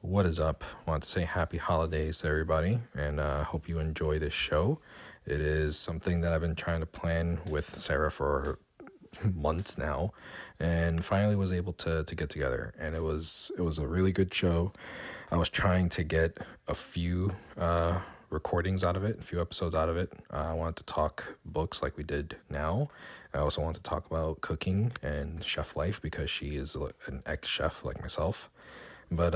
What is up? Want to say happy holidays to everybody, and hope you enjoy this show. It is something that I've been trying to plan with Sarah for months now, and finally was able to get together. And it was a really good show. I was trying to get a few recordings out of it, a few episodes out of it. I wanted to talk books like we did now. I also want to talk about cooking and chef life because she is an ex-chef like myself. But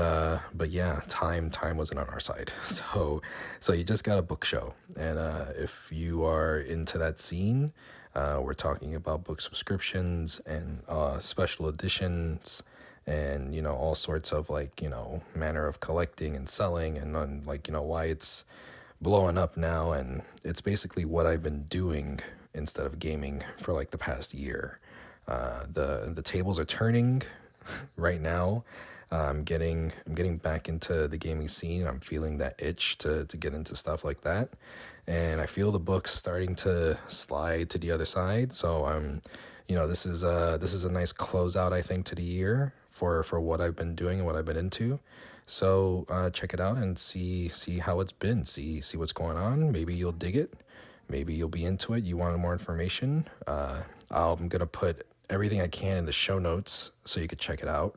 yeah, time wasn't on our side. So you just got a book show, and if you are into that scene, we're talking about book subscriptions and special editions, and all sorts of manner of collecting and selling, and why it's blowing up now, and it's basically what I've been doing instead of gaming for like the past year. The tables are turning right now. I'm getting back into the gaming scene. I'm feeling that itch to get into stuff like that, and I feel the books starting to slide to the other side. So this is a nice closeout, I think, to the year for what I've been doing and what I've been into. So check it out and see how it's been. See what's going on. Maybe you'll dig it. Maybe you'll be into it. You want more information. I'm gonna put everything I can in the show notes so you could check it out,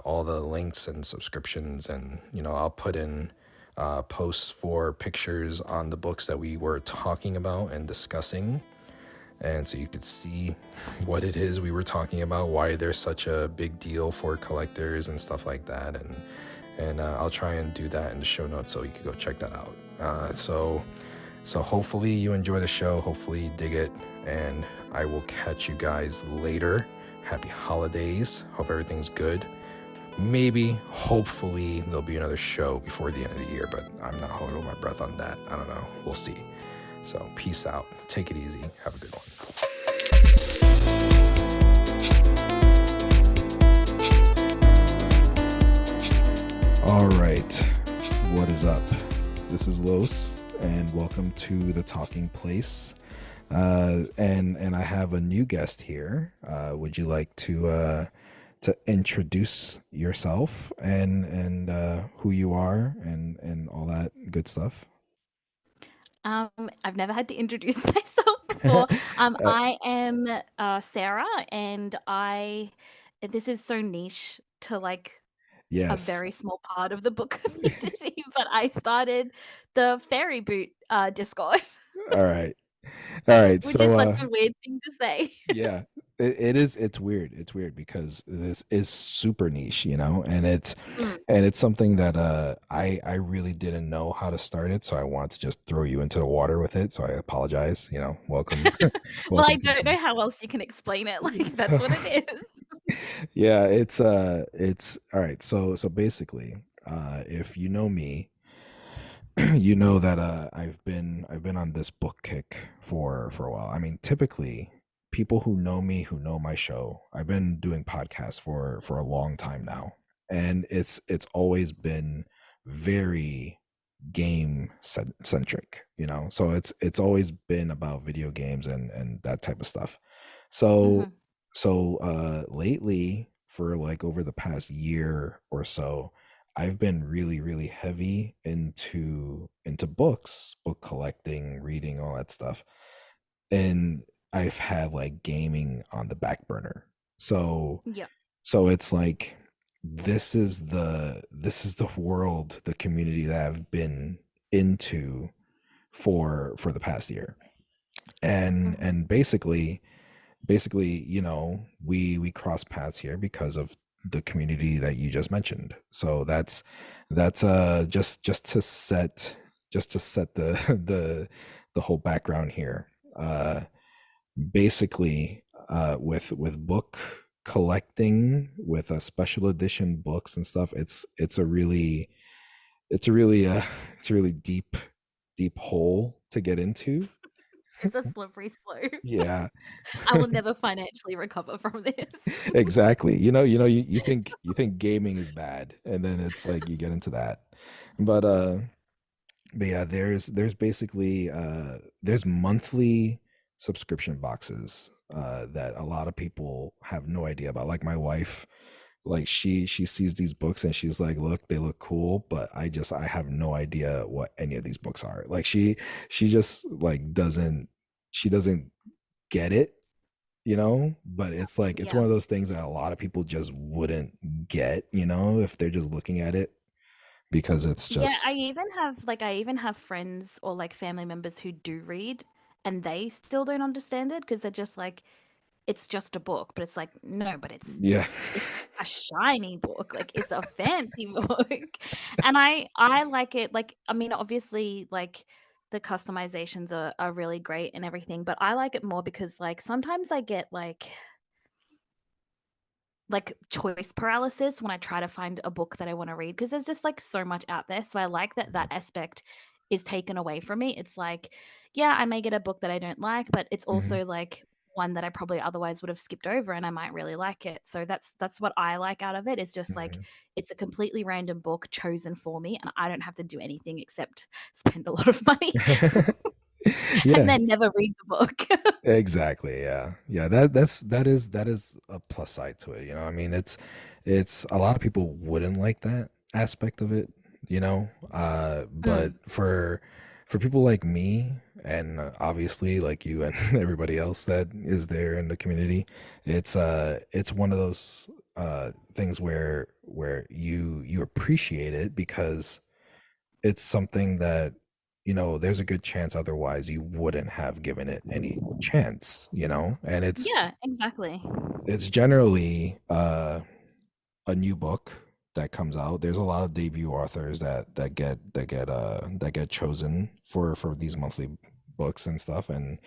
all the links and subscriptions, and I'll put in posts for pictures on the books that we were talking about and discussing, and so you could see what it is we were talking about, why there's such a big deal for collectors and stuff like that, and I'll try and do that in the show notes so you could go check that out. So hopefully you enjoy the show, hopefully you dig it, and I will catch you guys later. Happy holidays. Hope everything's good. Maybe, hopefully, there'll be another show before the end of the year, but I'm not holding my breath on that. I don't know. We'll see. So peace out. Take it easy. Have a good one. All right. What is up? This is Los, and welcome to the Talking Place. And I have a new guest here. Would you like to introduce yourself and who you are and all that good stuff? I've never had to introduce myself before. Uh, I am Sarah, and this is so niche to like a yes. very small part of the book community, but I started the Fairy Boot Discord, All right. All right. which is So such a weird thing to say. yeah, it is. It's weird. It's weird because this is super niche, Mm. and it's something that I really didn't know how to start it, so I want to just throw you into the water with it. So I apologize. Welcome, Well, I welcome to don't know how else you can explain it. Like so that's what it is. yeah, it's all right. So basically, if you know me, you know that I've been on this book kick for a while. I mean, typically people who know me, who know my show, I've been doing podcasts for a long time now, and it's always been very centric, so it's always been about video games and that type of stuff. So Hmm. lately, for like over the past year or so, I've been really heavy into books, book collecting, reading, all that stuff. And I've had like gaming on the back burner. Yeah. So it's like this is the world, the community that I've been into for the past year. And Hmm. and basically, we cross paths here because of the community that you just mentioned. So that's just to set the the whole background here. Basically, with book collecting, with special edition books and stuff, it's a really it's a really deep hole to get into. It's a slippery slope. Yeah. I will never financially recover from this. Exactly. You think gaming is bad, and then it's like you get into that. But yeah, there's basically there's monthly subscription boxes that a lot of people have no idea about. Like my wife, Like she sees these books and she's like, "Look, they look cool, but I have no idea what any of these books are." Like she just like doesn't get it, you know? But it's like it's Yeah. one of those things that a lot of people just wouldn't get, you know, if they're just looking at it because it's Yeah, just I even have friends or like family members who do read and they still don't understand it because they're just like, it's just a book, but it's like, no, but yeah. it's a shiny book, like it's a fancy book. And I like it, like I mean, obviously, like the customizations are really great and everything, but I like it more because like sometimes I get like choice paralysis when I try to find a book that I want to read because there's just like so much out there. So I like that that aspect is taken away from me. It's like, yeah, I may get a book that I don't like, but it's Mhm. also like one that I probably otherwise would have skipped over and I might really like it. So that's what I like out of it. It's just like Mhm. it's a completely random book chosen for me and I don't have to do anything except spend a lot of money and Yeah. then never read the book. Exactly, yeah. Yeah, that is a plus side to it, you know? I mean, it's a lot of people wouldn't like that aspect of it, you know? But Mm. for people like me and obviously like you and everybody else that is there in the community, it's one of those things where you appreciate it because it's something that, you know, there's a good chance otherwise you wouldn't have given it any chance, you know? And Yeah, exactly. it's generally a new book that comes out. There's a lot of debut authors that get chosen for these monthly books and stuff, and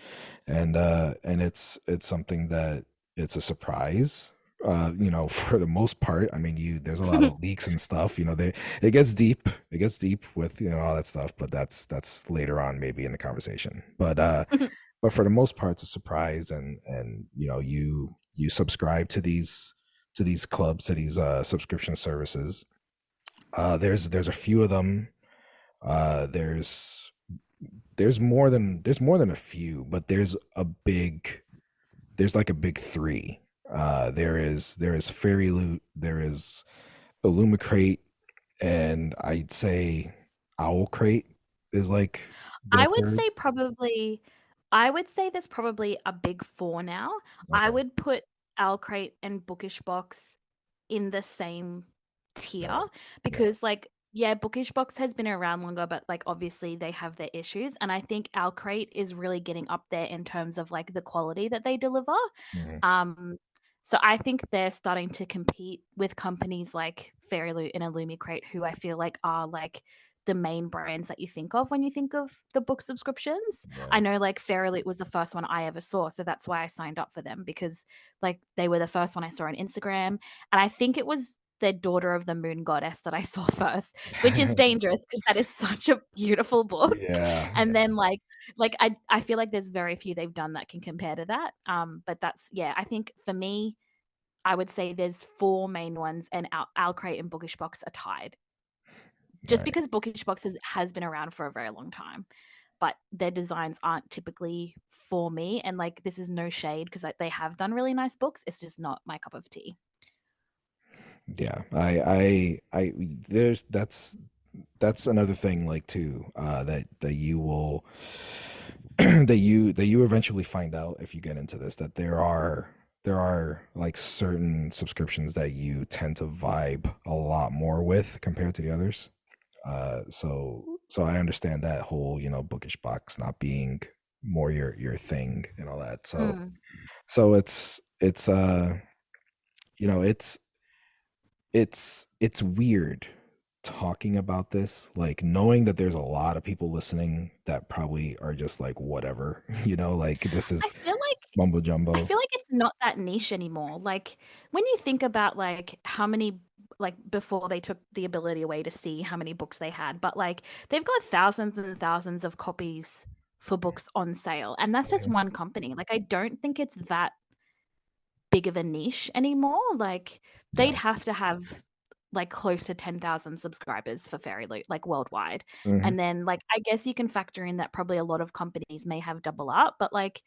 it's something that it's a surprise. You know, for the most part, I mean, you there's a lot of leaks and stuff. You know, they it gets deep with you know all that stuff, but that's later on maybe in the conversation. But for the most part, it's a surprise, and you know you subscribe to these clubs to these subscription services. There's a few of them. There's more than a few, but there's like a big three. There is Fairy Loot, there is Illumicrate, and I'd say Owl Crate is like the I would third. say probably I would say there's probably a big 4 now. I Okay. would put Owlcrate and Bookish Box in the same tier Yeah. Yeah. because, like, yeah, Bookish Box has been around longer, but, like, obviously they have their issues, and I think Owlcrate is really getting up there in terms of, like, the quality that they deliver. Mhm. Um, so I think they're starting to compete with companies like Fairyloot and Illumicrate, who I feel like are, like, the main brands that you think of when you think of the book subscriptions. Yeah. I know like Fairyloot was the first one I ever saw, so that's why I signed up for them because like they were the first one I saw on Instagram, and I think it was their Daughter of the Moon Goddess that I saw first, which is dangerous because that is such a beautiful book. Yeah. And then I feel like there's very few they've done that can compare to that. But that's yeah, I think for me, I would say there's four main ones, and Owlcrate and Bookish Box are tied just Right. because Bookish Boxes has been around for a very long time, but their designs aren't typically for me. And like, this is no shade because like, they have done really nice books. It's just not my cup of tea. Yeah. I there's that's another thing like too that you will that you eventually find out if you get into this that there are like certain subscriptions that you tend to vibe a lot more with compared to the others. So I understand that whole, you know, bookish box not being more your thing and all that. Mm. So it's you know, it's weird talking about this, like knowing that there's a lot of people listening that probably are just like whatever, you know, like this I is feel like mumbo I jumbo. feel like it's not that niche anymore. Like when you think about like how many like before they took the ability away to see how many books they had, but like they've got thousands and thousands of copies for books on sale, and that's just Mhm. one company. Like I don't think it's that big of a niche anymore. Like they'd Yeah. have to have like close to 10,000 subscribers for Fairy Loot, like worldwide. Hmm. And then like I guess you can factor in that probably a lot of companies may have double up, but like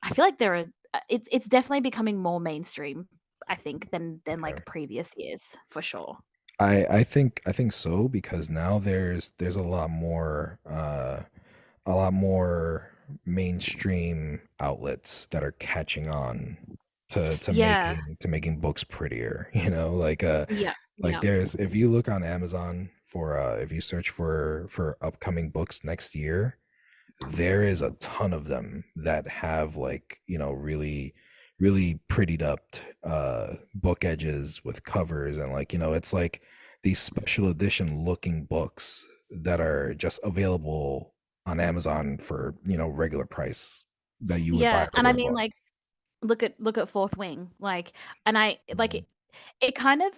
I feel like there are it's definitely becoming more mainstream. I think, than Yeah. like previous years for sure. I think so because now there's a lot more mainstream outlets that are catching on to Yeah, making books prettier, yeah, like yeah, there's if you look on Amazon for if you search for upcoming books next year, there is a ton of them that have like really prettied up book edges with covers, and like it's like these special edition looking books that are just available on Amazon for regular price that you would buy yeah. a And I regular mean, book. like, look at Fourth Wing, like, and I like Mhm. it kind of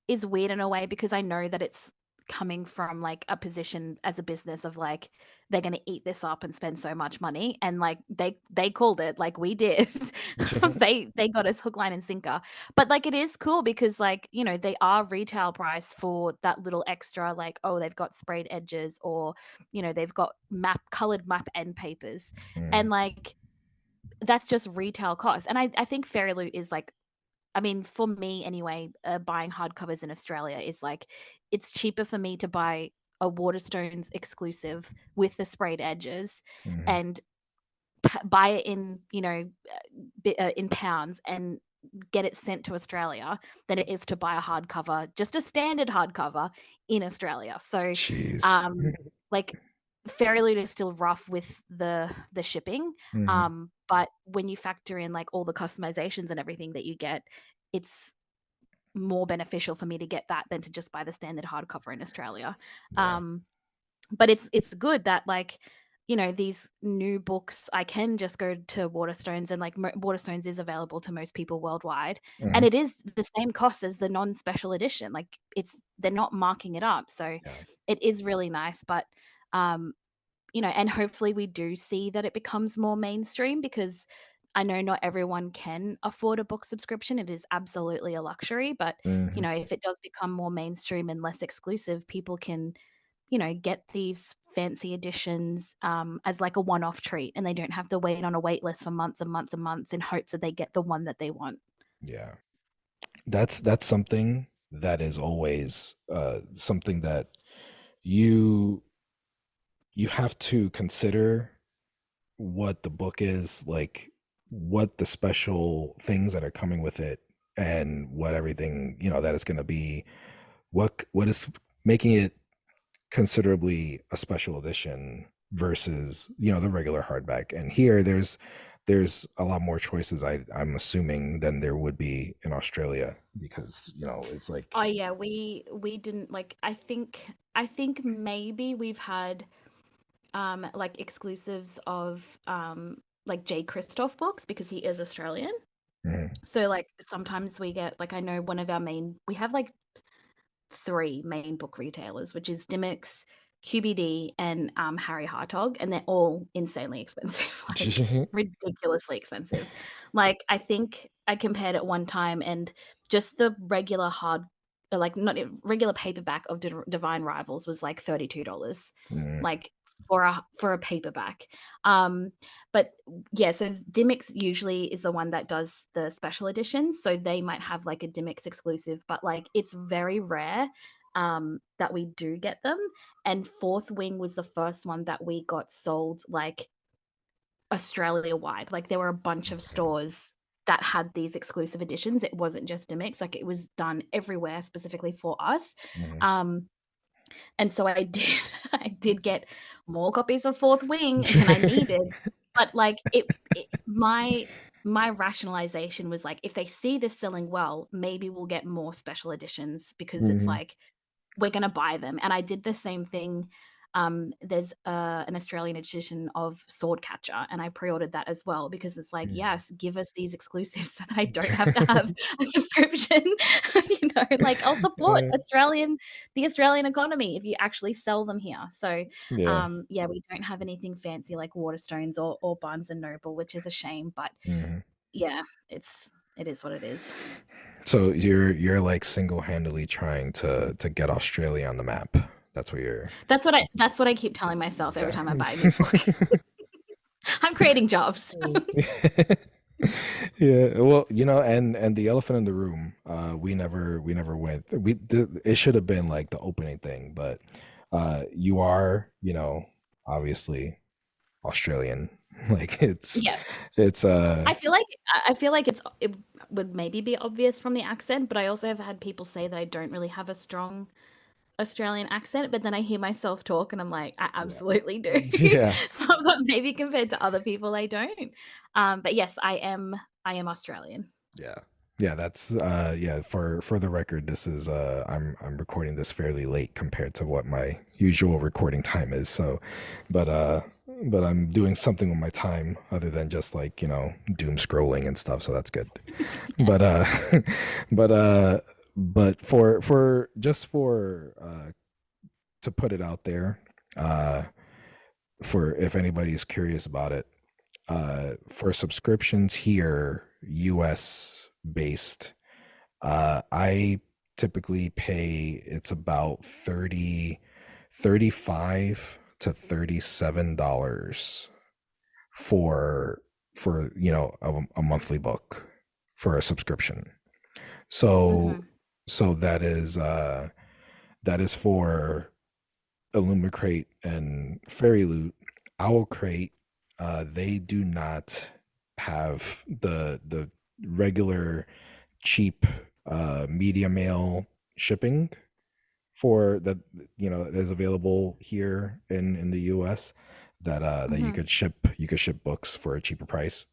is weird in a way because I know that it's coming from like a position as a business of like they're going to eat this up and spend so much money, and like they called it like we did. They got us hook line and sinker. But like it is cool because like they are retail price for that little extra, like, oh, they've got sprayed edges, or they've got colored map end papers, Mhm. and like that's just retail cost. And I think Fairy Loot is like, I mean, for me anyway, buying hardcovers in Australia is like it's cheaper for me to buy a Waterstones exclusive with the sprayed edges Mhm. and buy it in, in pounds and get it sent to Australia than it is to buy a hardcover, just a standard hardcover in Australia. So, Jeez. um, like Fairy Loot is still rough with the shipping, Mhm. but when you factor in like all the customizations and everything that you get, it's more beneficial for me to get that than to just buy the standard hardcover in Australia. Yeah. Um, but it's good that like these new books I can just go to Waterstones, and like Waterstones is available to most people worldwide, and Mhm. it is the same cost as the non-special edition. Like they're not marking it up, so Yeah. it is really nice. But um and hopefully we do see that it becomes more mainstream, because I know not everyone can afford a book subscription. It is absolutely a luxury, but Mhm. if it does become more mainstream and less exclusive, people can, get these fancy editions as like a one-off treat, and they don't have to wait on a wait list for months and months and months in hopes that they get the one that they want. Yeah. That's something that is always something that you you have to consider what the book is like, what the special things that are coming with it, and what everything that it's going to be, what is making it considerably a special edition versus the regular hardback. And here there's a lot more choices, I'm assuming, than there would be in Australia, because it's Oh like yeah, we didn't like, I think maybe we've had like exclusives of like Jay Kristoff books because he is Australian. mhm, So like sometimes we get, like, I know one of our main, we have like three main book retailers, which is Dimmicks, QBD, and Harry Hartog, and they're all insanely expensive, like ridiculously expensive. Like I think I compared it one time, and just the regular like not regular paperback of Divine Rivals was like $32, mhm, like for a paperback. Um, but yeah, so Dimmicks usually is the one that does the special editions, so they might have like a Dimmicks exclusive, but like it's very rare that we do get them. And Fourth Wing was the first one that we got sold like Australia wide. Like there were a bunch of okay, stores that had these exclusive editions. It wasn't just Dimmicks, like it was done everywhere specifically for us. mhm. Um, and so I did I did get more copies of Fourth Wing than I needed. But like my rationalization was like, if they see this selling well, maybe we'll get more special editions, because it's Mhm, like we're gonna buy them. And I did the same thing. There's an Australian edition of Swordcatcher, and I pre-ordered that as well because it's like, mhm. yes, give us these exclusives so that I don't have to have a subscription. Like I'll support the Australian economy if you actually sell them here. So, Yeah. yeah, we don't have anything fancy like Waterstones or Barnes and Noble, which is a shame. But Mhm. yeah, it is what it is. So you're like single-handedly trying to get Australia on the map. That's what you're. That's what I keep telling myself every Yeah. time I buy a new book. I'm creating jobs. Yeah, well, and the elephant in the room, we never went. It should have been like the opening thing, but you are, obviously Australian. Like Yes. it's I feel like it would maybe be obvious from the accent, but I also have had people say that I don't really have a strong Australian accent, but then I hear myself talk and I'm like, I yeah. absolutely do. Yeah. But maybe compared to other people, I don't. But yes, I am Australian. Yeah. Yeah, that's yeah, for the record, this is I'm recording this fairly late compared to what my usual recording time is. So, but uh but I'm doing something with my time other than just like, doom scrolling and stuff, so that's good. Yeah. But but uh but for just for to put it out there, uh for if anybody's curious about it, for subscriptions here, US based, I typically pay it's about 35 to $37 for a monthly book for a subscription. So Mhm. so that is for Illumicrate and Fairy Loot. Owl Crate, they do not have the regular cheap media mail shipping for that is available here in the US, that Mhm. you could ship books for a cheaper price.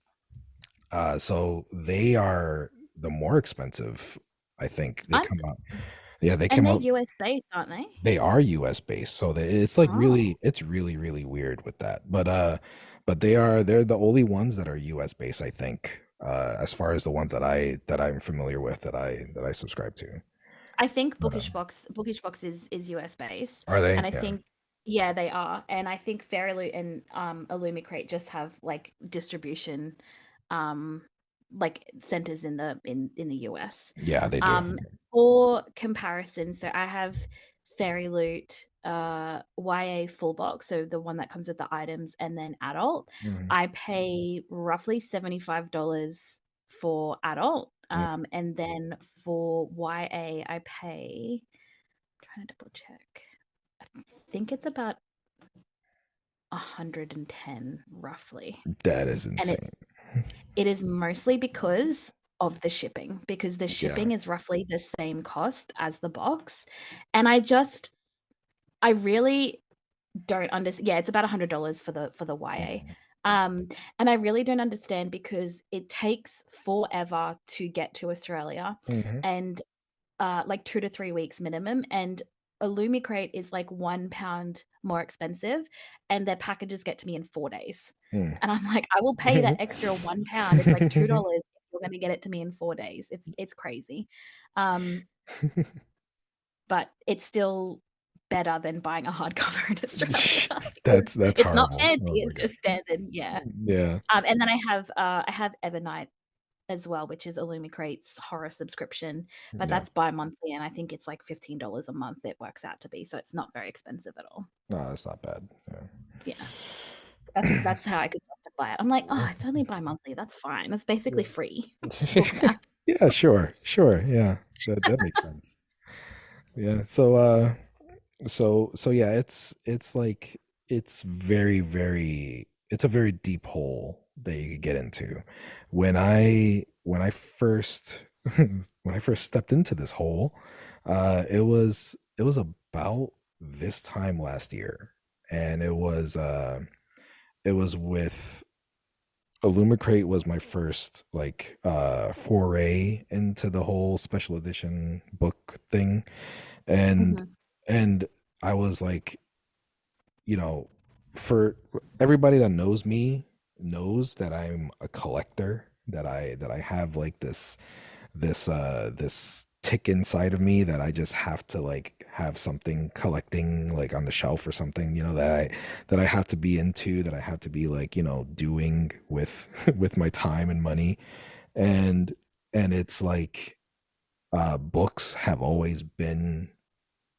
So they are the more expensive. I think they I come out. Yeah, they And come they're out. US based, aren't they? They are US based, so it's like Oh. it's really really weird with that. But they're the only ones that are US based, I think. As far as the ones that I'm familiar with that I subscribe to. I think But Bookish Box is US based, are and they? I Yeah. think yeah, they are, and I think Fairyloot and Illumicrate just have like distribution, um, like centers in the US. Yeah, they do. Um, for comparison, so I have Fairyloot, YA full box, so the one that comes with the items, and then adult. Mhm. I pay roughly $75 for adult, Mm. and then for YA, I pay. Trying to double check. I think it's about 110 roughly, That is and insane. it is mostly because of the shipping, because the Yeah. shipping is roughly the same cost as the box, and I really don't understand. Yeah, it's about $100 for the YA. Mhm. Um, and I really don't understand because it takes forever to get to Australia, Mhm. and like 2 to 3 weeks minimum. And a Lumicrate is like £1 more expensive, and their packages get to me in 4 days. Mm. And I'm like, I will pay that extra £1. It's like $2 if you're going to get it to me in 4 days. It's crazy, um, but it's still better than buying a hardcover in Australia because That's it's not horrible. fancy. Oh my It's god. just standard. Yeah. Yeah. And then I have Evernight as well, which is Illumicrate's horror subscription, but Yeah. that's bi-monthly, and I think it's like $15 a month it works out to be, so it's not very expensive at all. No, that's not bad. Yeah, that's how I could justify it. I'm like, "Oh, it's only bi-monthly, that's fine. It's basically Yeah. free." Book math. Yeah, sure. Sure. Yeah. That makes sense. Yeah. So yeah, it's like it's a very deep hole that you could get into. When I first when I first stepped into this hole, it was about this time last year, and it was with Illumicrate was my first like foray into the whole special edition book thing, and Mhm, and I was like, you know, for everybody that knows me knows that I'm a collector, that I have like this tick inside of me that I just have to like have something collecting like on the shelf or something, that I have to be into, that I have to be like, doing with with my time and money. And it's like books have always been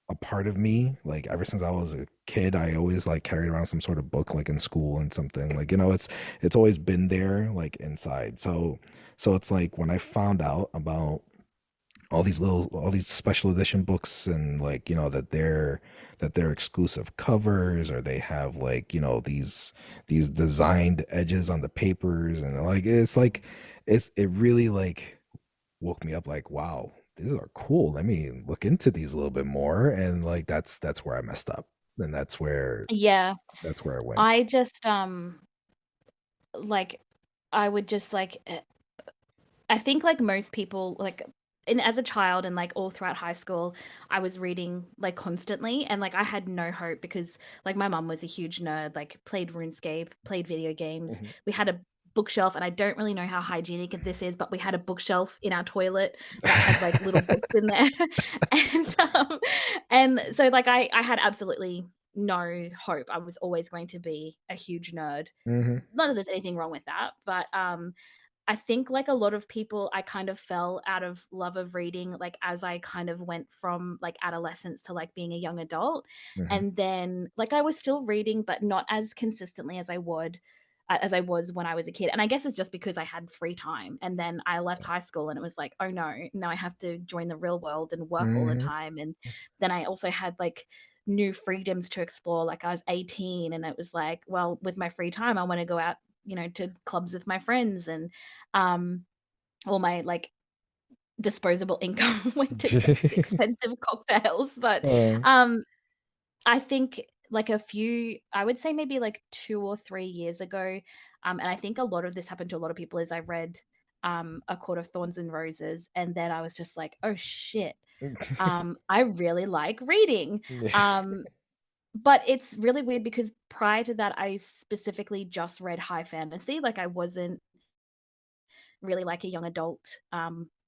a part of me. Like ever since I was a kid, I always like carried around some sort of book like in school and something. Like, it's always been there like inside. So it's like when I found out about all these special edition books and like, that they're exclusive covers or they have like, these designed edges on the papers and like it really like woke me up like, wow, these are cool. Let me look into these a little bit more. And like that's where I messed up. And Yeah. that's where I went. I just, like, I would just, like, I think like most people, like, and as a child and like all throughout high school, I was reading like constantly, and like I had no hope because like my mum was a huge nerd, like played RuneScape, played video games. Mhm. We had a bookshelf, and I don't really know how hygienic this is, but we had a bookshelf in our toilet that had like little books in there, and so like I had absolutely no hope. I was always going to be a huge nerd. Mhm. Not that there's anything wrong with that, but I think like a lot of people, I kind of fell out of love of reading, like, as I kind of went from, like, adolescence to, like, being a young adult, Mhm. and then, like, I was still reading, but not as consistently as I would as I was when I was a kid, and I guess it's just because I had free time, and then I left high school, and it was like, "Oh, no, now I have to join the real world and work all the Mhm. time," and then I also had, like, new freedoms to explore, like, I was 18, and it was like, well, with my free time, I wanna go out, to clubs with my friends and um, all my, like, disposable income went to, like, expensive cocktails, but, Uh, um, I think, like, I would say maybe, like, 2 or 3 years ago, and I think a lot of this happened to a lot of people, is I read, A Court of Thorns and Roses, and then I was just like, "Oh, shit, I really like reading." yeah. But it's really weird because prior to that, I specifically just read high fantasy, like, I wasn't really like a young adult,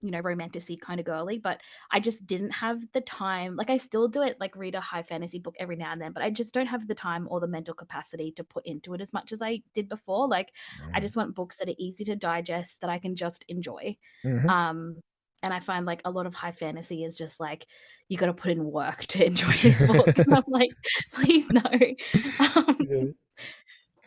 romantic-y kinda girly, but I just didn't have the time. Like, I still do it, like, read a high fantasy book every now and then, but I just don't have the time or the mental capacity to put into it as much as I did before. Like, I Mhm. just want books that are easy to digest, that I can just enjoy. Mhm. Um, and I find, like, a lot of high fantasy is just like, you gotta put in work to enjoy this book, and I'm like, "Please, no." Um Yeah.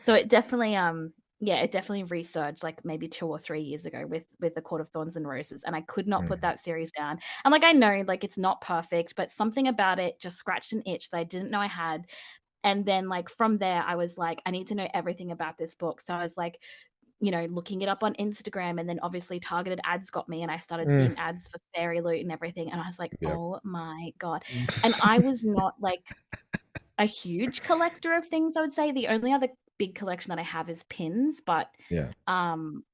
so it definitely, yeah, it definitely resurged like maybe 2 or 3 years ago with The Court of Thorns and Roses, and I could not put Mhm. that series down. And, like, I know, like, it's not perfect, but something about it just scratched an itch that I didn't know I had, and then, like, from there, I was like, "I need to know everything about this book." So I was, like, looking it up on Instagram, and then obviously targeted ads got me, and I started Mm. seeing ads for Fairy Loot and everything, and I was like, Yep. "Oh my god." And I was not, like, a huge collector of things, I would say. The only other big collection that I have is pins, but, Yeah. um,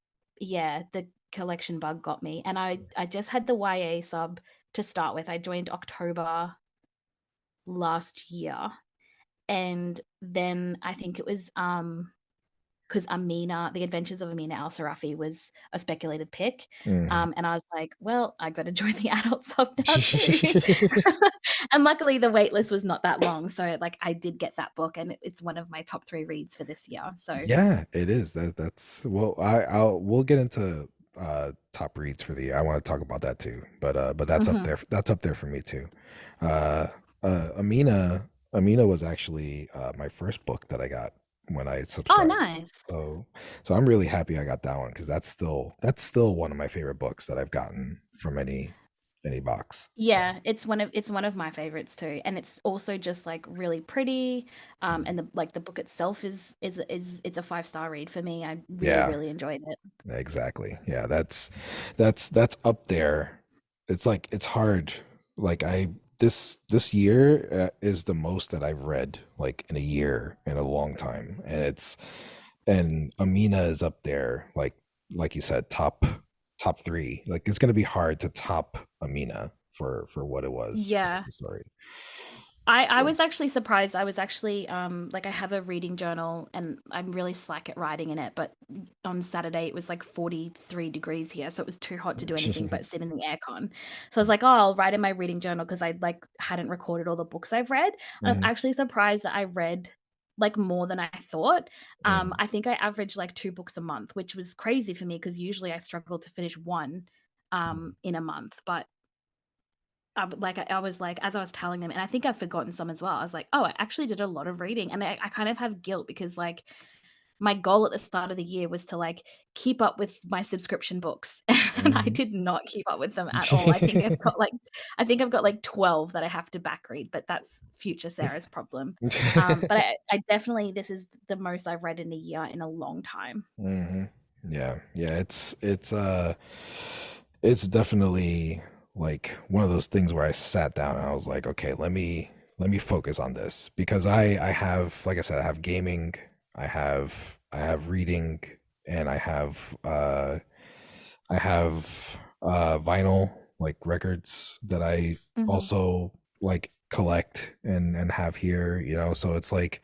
yeah, the collection bug got me, and I just had the YA sub to start with. I joined October last year, and then I think it was, because Amina The Adventures of Amina Al-Sarafi was a speculated pick, Mhm. and I was like, "Well, I gotta join the adult sub now too." And luckily the wait list was not that long, so, like, I did get that book, and it's one of my top 3 reads for this year, so Yeah, it is. That's well, we'll get into top reads for the year. I want to talk about that too. But that's up mhm. there. That's up there for me too. Uh Amina was actually my first book that I got when I Oh, subscribed. nice. So so I'm really happy I got that one because that's still one of my favorite books that I've gotten from any box. So Yeah, it's one of my favorites too, and it's also just, like, really pretty, mm, and the book itself is it's a five-star read for me. I really, yeah. really enjoyed it. Exactly. Yeah, that's up there. It's like it's hard. Like I this year is the most that I've read like in a year in a long time, and Amina is up there like you said top three. Like it's gonna be hard to top Amina for what it was for Yeah. the story. I Yeah. was actually surprised. I was actually, like, I have a reading journal, and I'm really slack at writing in it, but on Saturday, it was, like, 43 degrees here, so it was too hot to do anything but sit in the aircon. So I was like, "Oh, I'll write in my reading journal because I, like, hadn't recorded all the books I've read. And I was Mhm, actually surprised that I read, like, more than I thought. mhm. I think I averaged, like, 2 books a month, which was crazy for me because usually I struggle to finish 1, in a month, but I was like, as I was telling them, and I think I've forgotten some as well. I was like, oh, I actually did a lot of reading, and I kind of have guilt because like my goal at the start of the year was to like keep up with my subscription books, and I Mhm. did not keep up with them at all. I think I've got like 12 that I have to back read, but that's future Sarah's problem. But I definitely, this is the most I've read in a year in a long time. hmm Yeah, yeah, it's definitely like one of those things where I sat down and I was like, okay, let me focus on this because I have, like I said, I have gaming, I have reading, and I have vinyl like records that I Mhm. also like collect and have here, so it's like,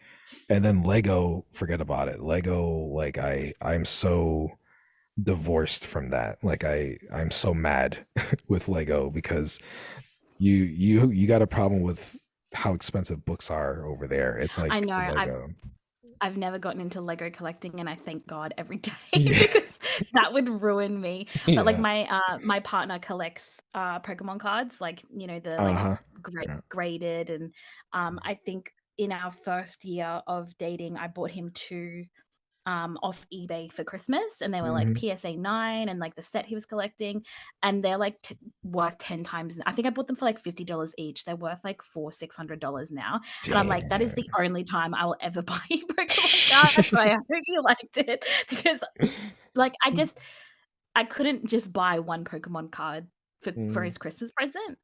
and then Lego, forget about it. Lego, like I'm so divorced from that. Like I'm so mad with Lego because you got a problem with how expensive books are over there. It's I like know. Lego. I've never gotten into Lego collecting, and I thank God every day Yeah. because that would ruin me. But like Yeah. my partner collects Pokemon cards, like the like Uh-huh. Yeah. graded, and I think in our first year of dating, I bought him two off eBay for Christmas, and they were like Mhm. PSA 9 and like the set he was collecting, and they're like worth 10 times. I think I bought them for like $50 each. They're worth like $600 now, and I'm like, that is the Damn. only time I will ever buy a Pokemon card. So I hope you liked it because like I couldn't just buy one Pokemon card for Mm. his Christmas present.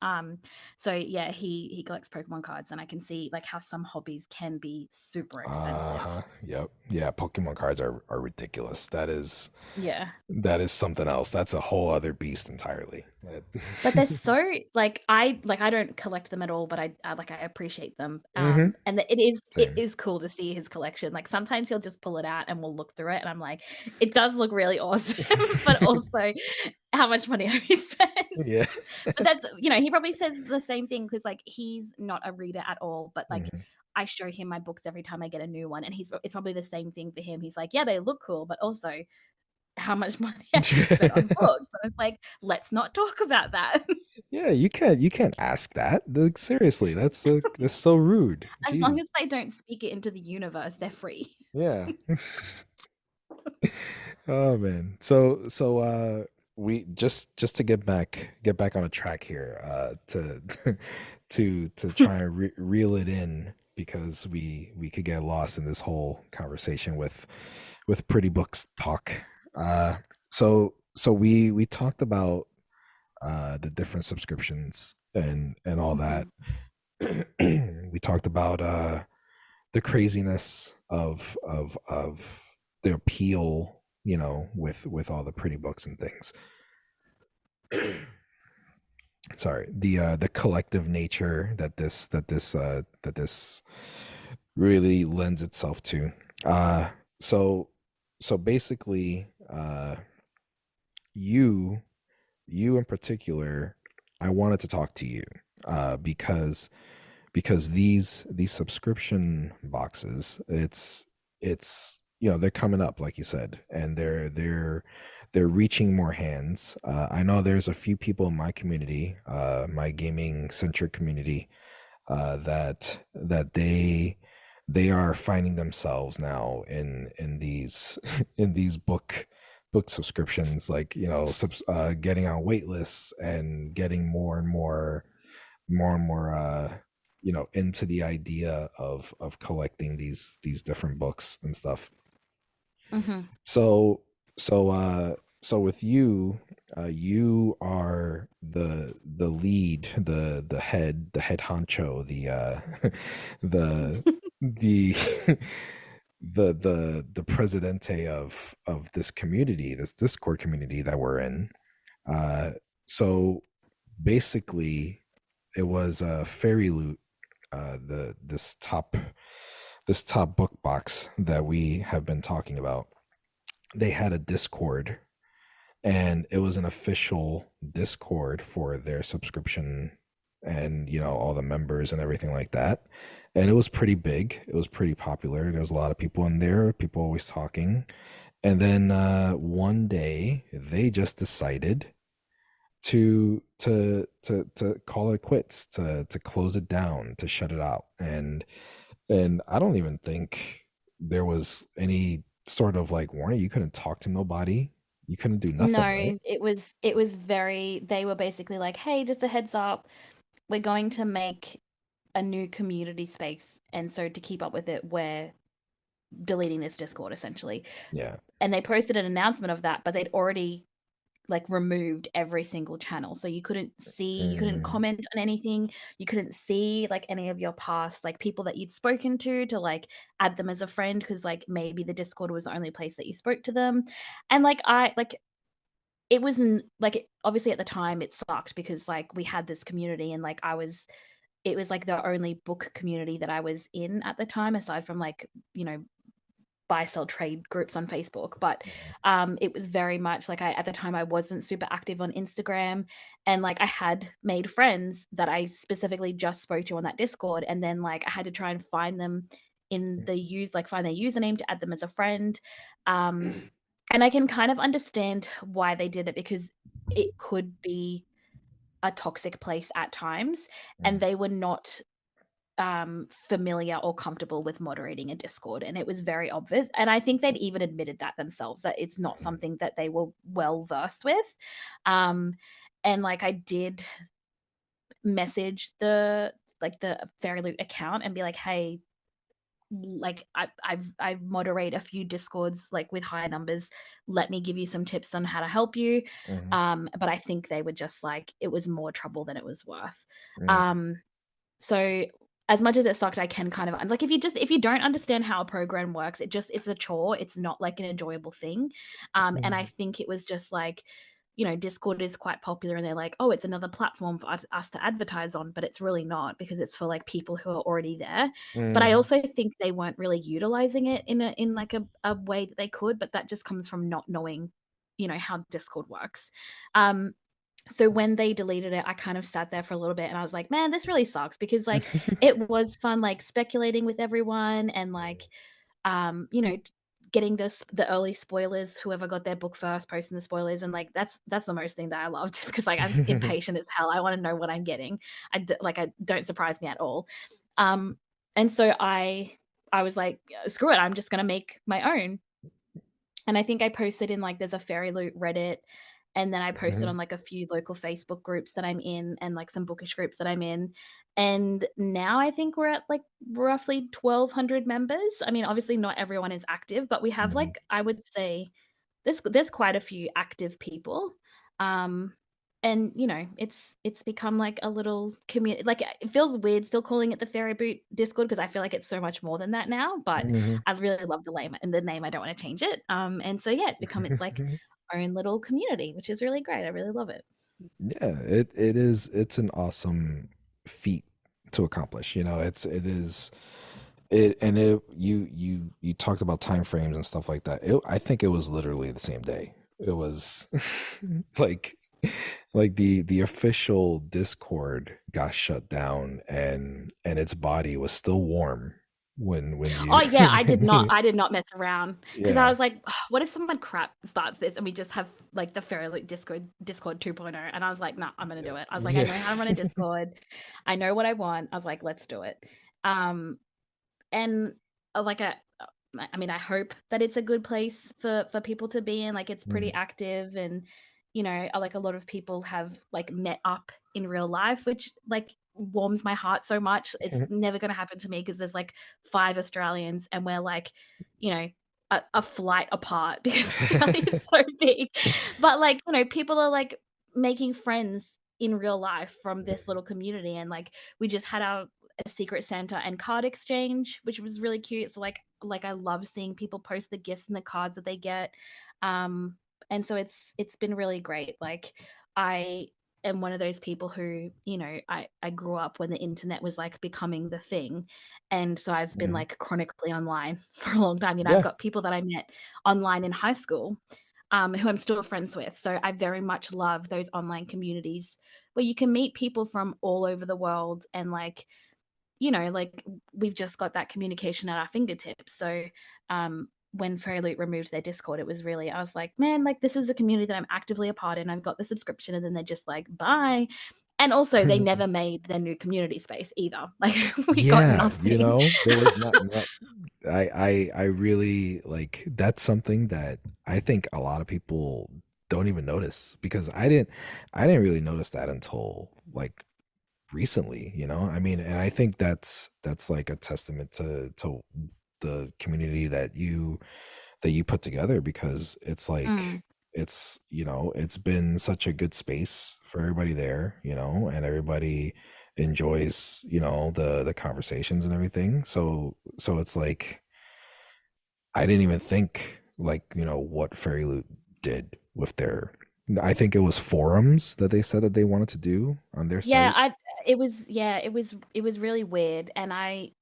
So yeah, he collects Pokemon cards, and I can see like how some hobbies can be super expensive. Uh-huh. Yep. Yeah, Pokemon cards are ridiculous. Yeah. That is something else. That's a whole other beast entirely. But they're so I don't collect them at all, but I appreciate them. Mhm. And it Same. is cool to see his collection. Like sometimes he'll just pull it out and we'll look through it, and I'm like, it does look really awesome, but also how much money have you spent? Yeah. But that's he probably says the same thing because like he's not a reader at all, but like Mhm. I show him my books every time I get a new one, and it's probably the same thing for him. He's like, yeah, they look cool, but also how much money have you spent on books? And it's like, let's not talk about that. Yeah, you can't ask that. Like, seriously, that's so rude. As long Jeez. as they don't speak it into the universe, they're free. Yeah. Oh man. So we just to get back on a track here to to try and reel it in because we could get lost in this whole conversation with pretty books talk. Uh so we talked about the different subscriptions and all that. Mhm, We talked about the craziness of the appeal, with all the pretty books and things. Sorry, the collective nature that this really lends itself to. So so basically, you you in particular, I wanted to talk to you because these subscription boxes, it's they're coming up like you said, and they're reaching more hands. I know there's a few people in my community, my gaming centric community, that they are finding themselves now in these in these book subscriptions, like getting on wait lists and getting more into the idea of collecting these different books and stuff. mhm. So so uh so with you, you are the lead, the head honcho, the the the presidente of this community, this Discord community that we're in. So basically, it was Fairy Loot, the this top book box that we have been talking about. They had a Discord, and it was an official Discord for their subscription, and all the members and everything like that. And it was pretty big. It was pretty popular. There was a lot of people in there. People always talking. And then one day they just decided to to call it quits, to close it down, to shut it out. And I don't even think there was any sort of like warning. You couldn't talk to nobody. You couldn't do nothing, right? No, it was very they were basically like, "Hey, just a heads up, we're going to make a new community space, and so to keep up with it, we're deleting this Discord essentially." Yeah. And they posted an announcement of that, but they'd already like removed every single channel. So you couldn't Mm, comment on anything. You couldn't see like any of your past like people that you'd spoken to like add them as a friend because like maybe the Discord was the only place that you spoke to them. And like I like it wasn't like obviously at the time it sucked because like we had this community and like it was like the only book community that I was in at the time aside from like, buy sell trade groups on Facebook, but mhm, it was very much like I at the time I wasn't super active on Instagram and like I had made friends that I specifically just spoke to on that Discord and then like I had to try and find them in the use like find their username to add them as a friend. Um and I can kind of understand why they did it because it could be a toxic place at times and mm, they were not familiar or comfortable with moderating a Discord, and it was very obvious. And I think they'd even admitted that themselves that it's not mhm, something that they were well versed with. Um, and like I did message the Fairy Loot account and be like, hey, like I moderate a few discords like with higher numbers. Let me give you some tips on how to help you. mhm, But I think they were just like it was more trouble than it was worth. mm, Um, so as much as it sucked, I can kind of like if you don't understand how a program works, it's a chore. It's not like an enjoyable thing. And I mhm, think it was just like, Discord is quite popular and they're like, oh, it's another platform for us to advertise on, but it's really not because it's for like people who are already there. But I mhm, also think they weren't really utilizing it in like a way that they could, but that just comes from not knowing, how Discord works. Um, so when they deleted it, I kind of sat there for a little bit and I was like, "Man, this really sucks," because, like, it was fun, like, speculating with everyone and, like, getting the early spoilers, whoever got their book first, posting the spoilers, and, like, that's the most thing that I loved because like, I'm impatient as hell, I wanna know what I'm getting. I don't surprise me at all. Um, and so I was like, "Screw it, I'm just gonna make my own." And I think I posted in, like there's a Fairy Loot Reddit, and then I posted mhm, on, like, a few local Facebook groups that I'm in and, like, some bookish groups that I'm in, and now I think we're at, like, roughly 1,200 members. I mean, obviously not everyone is active, but we have, mhm. like, I would say there's quite a few active people, um, and, it's become, like, a little community. Like, it feels weird still calling it the Fairy Boot Discord because I feel like it's so much more than that now, but Mhm. I really love the name, I don't wanna change it, and so, yeah, it's become its, like, own little community, which is really great, I really love it. Yeah, it is it's an awesome feat to accomplish. It is it and it you talked about time frames and stuff like that. I think it was literally the same day. It was like the official Discord got shut down and its body was still warm when Oh, you yeah, when you I did not mess around because I yeah. was like, "What if someone crap starts this and we just have, like, the Fairy Loot Discord 2.0?" And I was like, "Nah, I'm gonna do it." I was like, "I Yeah. know how to run a Discord. I know what I want." I was like, "Let's do it." Um, and, like, I mean, I hope that it's a good place for people to be in, like, it's pretty Mm, active and, like, a lot of people have, like, met up in real life, which, like, warms my heart so much. It's mhm, never gonna happen to me because there's, like, 5 Australians and we're, like, you know, a flight apart because Australia is so big. But, like, people are, like, making friends in real life from this little community, and, like, we just had our a secret Santa and card exchange, which was really cute. So I love seeing people post the gifts and the cards that they get. Um, and so it's been really great. Like I am one of those people who, I grew up when the internet was like becoming the thing. And so I've been mhm. like chronically online for a long time. I've Yeah. got people that I met online in high school, who I'm still friends with. So I very much love those online communities where you can meet people from all over the world and like we've just got that communication at our fingertips. So, when Fairy Loot removed their Discord, it was really I was like, "Man, like, this is a community that I'm actively a part in. I've got the subscription," and then they're just like, "Bye." And also, they never made their new community space either. Like, we got Yeah, you nothing. know, there was not I really like that's something that I think a lot of people don't even notice because I didn't really notice that until like recently, you know? I mean, and I think that's like a testament to the community that you put together because it's Mm. like it's you know it's been such a good space for everybody there, you know, and everybody enjoys the conversations and everything. So it's like I didn't even think like what Fairy Loot did with their. I think it was forums that they said that they wanted to do on their Yeah, site. I it was really weird, and I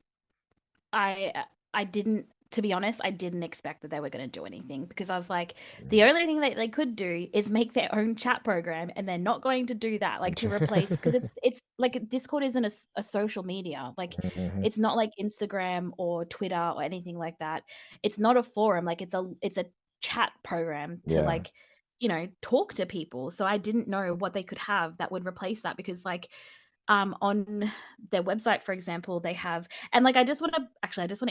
I didn't to be honest, I didn't expect that they were gonna do anything because I was like, the only thing that they could do is make their own chat program, and they're not going to do that, like, to replace because it's like Discord isn't a social media, like, Mhm. it's not like Instagram or Twitter or anything like that. It's not a forum, like, it's a chat program to, Yeah. like, talk to people, so I didn't know what they could have that would replace that because, like, on their website, for example, they have and, like, I just wanna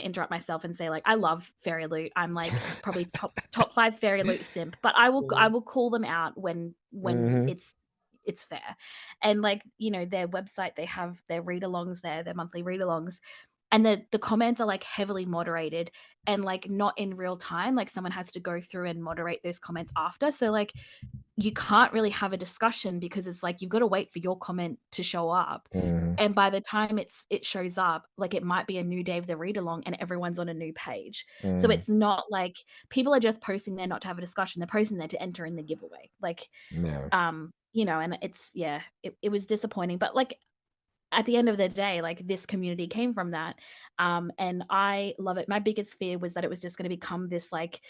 interrupt myself and say, like, I love Fairy Loot. I'm, like, probably top 5 Fairy Loot simp, but I will call them out when Mhm. it's fair. And, like, their website, they have their read-alongs there, their monthly read-alongs, and the comments are, like, heavily moderated and, like, not in real time, like, someone has to go through and moderate those comments after, so, like, you can't really have a discussion because it's like you've got to wait for your comment to show up. Mhm. And by the time it shows up, like it might be a new day of the read along and everyone's on a new page. So Mhm. it's not like people are just posting there not to have a discussion. They're posting there to enter in the giveaway. Like, Yeah. and it was disappointing. But like at the end of the day, like this community came from that. And I love it. My biggest fear was that it was just going to become this like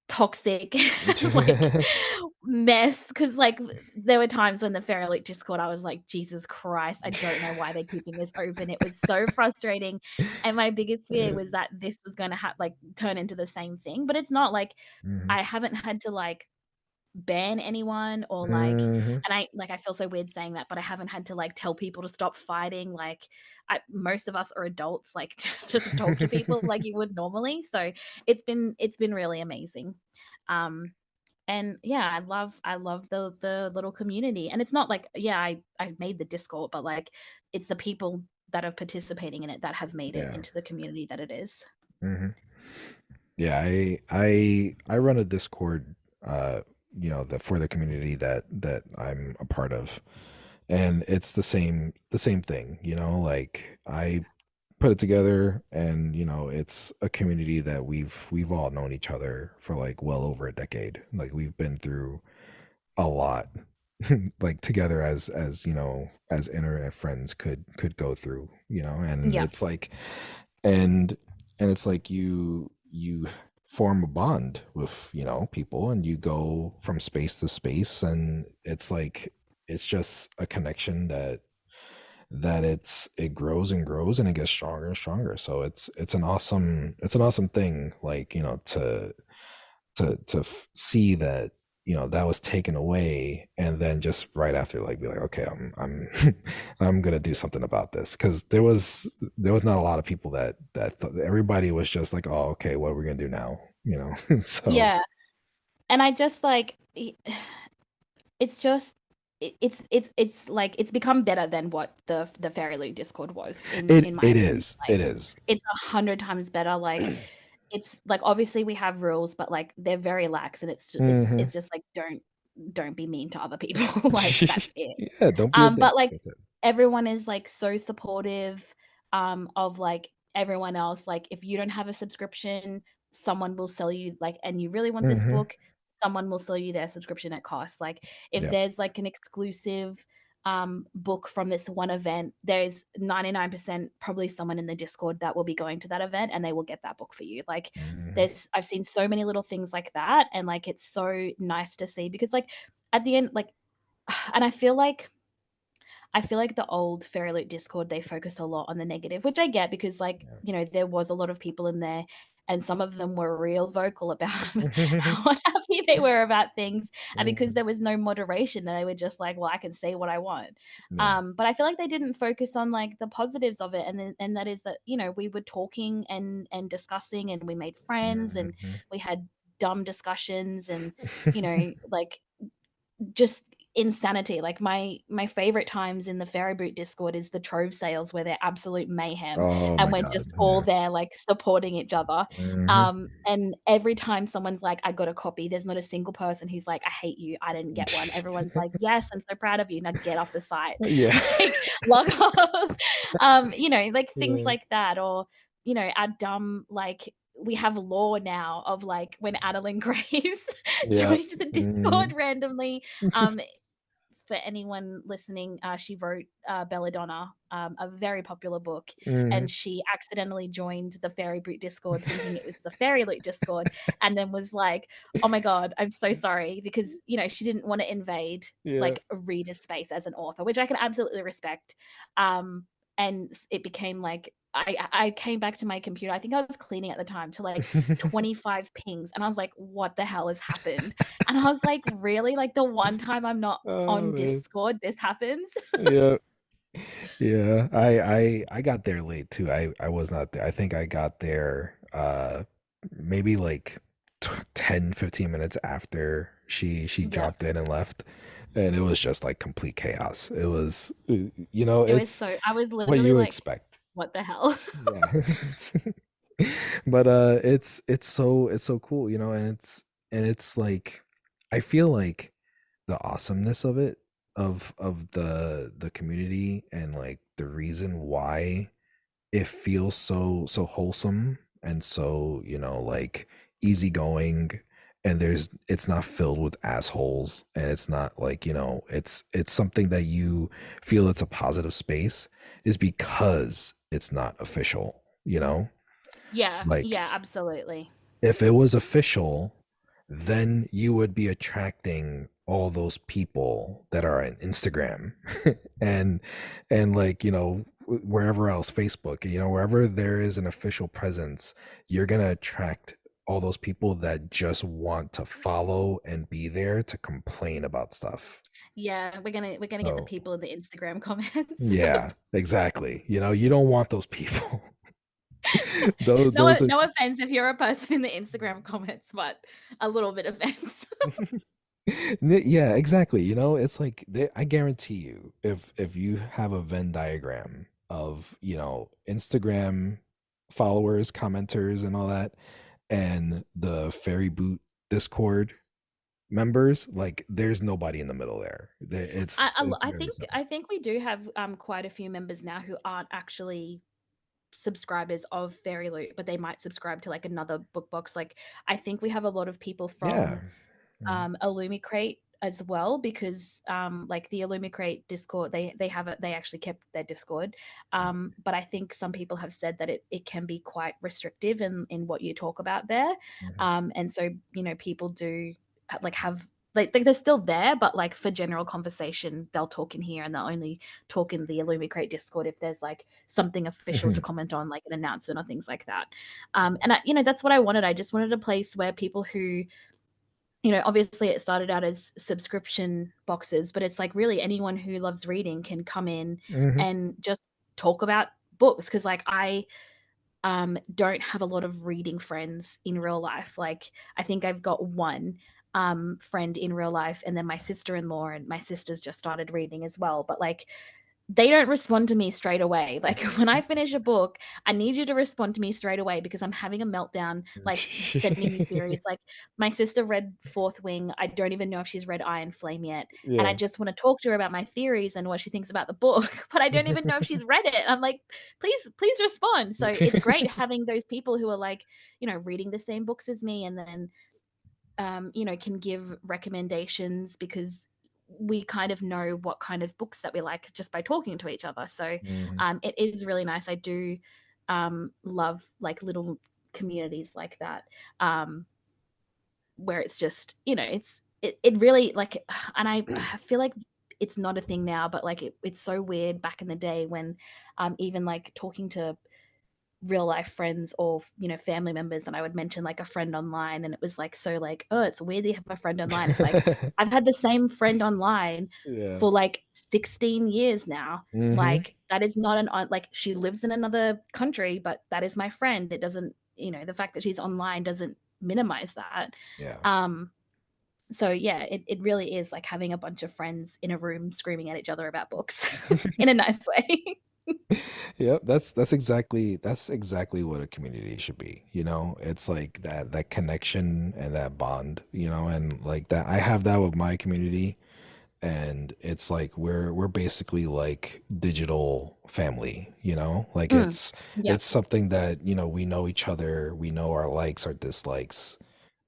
toxic, like, mess. Because like, there were times when the Fairy Loot Discord, I was like, "Jesus Christ, I don't know why they're keeping this open." It was so frustrating, and my biggest fear was that this was gonna like, turn into the same thing, but it's not, like, Mhm. I haven't had to, like, ban anyone or, like Mhm. and I feel so weird saying that, but I haven't had to, like, tell people to stop fighting, like, most of us are adults, like, just talk to people like you would normally, so it's been really amazing. Um, and yeah, I love the little community, and it's not like yeah, I made the Discord, but, like, it's the people that are participating in it that have made it Yeah. into the community that it is. Mhm. Yeah, I run a Discord, for the community that I'm a part of, and it's the same thing. Like I put it together, and it's a community that we've all known each other for like well over a decade. Like we've been through a lot, like together as internet friends could go through, and Yeah. it's like and it's like you form a bond with people, and you go from space to space, and it's like it's just a connection that it grows and grows, and it gets stronger and stronger. So it's an awesome thing, like to see that that was taken away, and then just right after, like, be like, okay, I'm I'm gonna do something about this, because there was not a lot of people that thought, everybody was just like, oh, okay, what are we gonna do now, so. Yeah, and I just, like, it's just it's like it's become better than what the Fairy Loot Discord was in it my it opinion, is like, it is it's 100 times better, like, it's like, obviously, we have rules, but, like, they're very lax, and Hmm. it's just like, don't be mean to other people, like, that's it. Yeah, don't be a dick, But, like, that's it. everyone is, like, so supportive, of, like, everyone else, like, if you don't have a subscription, someone will sell you, like and you really want this Hmm. book, someone will sell you their subscription at cost, like, if Yeah. there's, like, an exclusive, book from this one event, there's 99% probably someone in the Discord that will be going to that event, and they will get that book for you, like, Hmm. I've seen so many little things like that, and, like, it's so nice to see because, like, at the end, like and I feel like the old Fairy Loot Discord, they focus a lot on the negative, which I get because, like, Yeah. there was a lot of people in there, and some of them were real vocal about how unhappy they were about things, and because Mhm. there was no moderation, they were just like, "Well, I can say what I want." Yeah. But I feel like they didn't focus on, like, the positives of it, and that is that, we were talking and discussing, and we made friends, and Mhm. we had dumb discussions, and, like, just insanity. Like, my favorite times in the Ferry Boot Discord is the Trove sales where they're absolute mayhem, Oh and my we're god, just all yeah. there, like, supporting each other. Mhm. And every time someone's like, "I got a copy," there's not a single person who's like, "I hate you, I didn't get one." Everyone's like, "Yes, I'm so proud of you. Now get off the site." Yeah. Like, log off. Like, things Yeah. like that, or, our dumb, like, we have law now of, like, when Adeline Grace Yeah. joined the Discord Mhm. randomly. um, for anyone listening, she wrote Belladonna, a very popular book, and Mhm. she accidentally joined the Fairy Boot Discord thinking it was the Fairy Loot Discord, and then was like, "Oh my god, I'm so sorry," because she didn't want to invade Yeah. like a reader space as an author, which I can absolutely respect. And it became like I came back to my computer. I think I was cleaning at the time to like 25 pings, and I was like, "What the hell has happened?" And I was like, "Really? Like, the one time I'm not Oh, on man. Discord, this happens?" Yeah. Yeah. I got there late too. I was not there. I think I got there maybe like 10, 15 minutes after she Yep. dropped in and left. And it was just like complete chaos. It was It was it's so I was what literally you like, expect. "What the hell?" Yeah. But it's so cool, and it's like I feel like the awesomeness of it, of the community, and like the reason why it feels so wholesome and so, like easygoing, and it's not filled with assholes, and it's not like, it's something that you feel it's a positive space, is because it's not official. Yeah, Like, yeah, absolutely. if it was official, then you would be attracting all those people that are on Instagram and like, wherever else, Facebook, wherever there is an official presence, you're going to attract all those people that just want to follow and be there to complain about stuff. Yeah, we're gonna get the So, people in the Instagram comments. yeah, exactly. You don't want those people. those No those are no offense if you're a person in the Instagram comments, but a little bit offense. Yeah, exactly. It's like I guarantee you, if you have a Venn diagram of, Instagram followers, commenters, and all that, and the Fairy Boot Discord members, like there's nobody in the middle there. It's I very think simple. I think we do have, quite a few members now who aren't actually subscribers of Fairy Loot, but they might subscribe to, like, another book box. Like, I think we have a lot of people from Yeah. Mhm. Illumicrate as well, because like the Illumicrate Discord, they have it, they actually kept their Discord. But I think some people have said that it can be quite restrictive in what you talk about there. Mhm. And so, people do like have, like they're still there, but like for general conversation they'll talk in here, and they'll only talk in the Illumicrate Discord if there's like something official to Mhm. comment on, like an announcement or things like that. And that's what I wanted. I just wanted a place where people who, obviously it started out as subscription boxes, but it's like really anyone who loves reading can come in Mhm. and just talk about books. Because like I don't have a lot of reading friends in real life. Like, I think I've got one friend in real life, and then my sister-in-law, and my sister's just started reading as well. But like, they don't respond to me straight away. Like, when I finish a book, I need you to respond to me straight away because I'm having a meltdown. Like, sending me theories. Like, my sister read Fourth Wing. I don't even know if she's read Iron Flame yet. And I Yeah. just want to talk to her about my theories and what she thinks about the book, but I don't even know if she's read it. I'm like, please respond. So it's great having those people who are like, reading the same books as me, and then can give recommendations, because we kind of know what kind of books that we like just by talking to each other. So Mhm. it is really nice. I do love like little communities like that, um, where it's just, it really like, and I feel like it's not a thing now, but like it's so weird back in the day when even like talking to real life friends or, family members, and I would mention, like, a friend online, and it was, like, so, like, "Oh, it's weird that you have a friend online." It's like, I've had the same friend online Yeah. for, like, 16 years now. Mhm. Like, that is not an on like, she lives in another country, but that is my friend. It doesn't the fact that she's online doesn't minimize that. Yeah. Um, so, yeah, it really is like having a bunch of friends in a room screaming at each other about books in a nice way. Yep, that's exactly what a community should be, you know? It's like that connection and that bond, you know, and like that I have that with my community, and it's like we're basically like digital family, you know? Like Mm. Yeah. it's something that, you know, we know each other, we know our likes, our dislikes,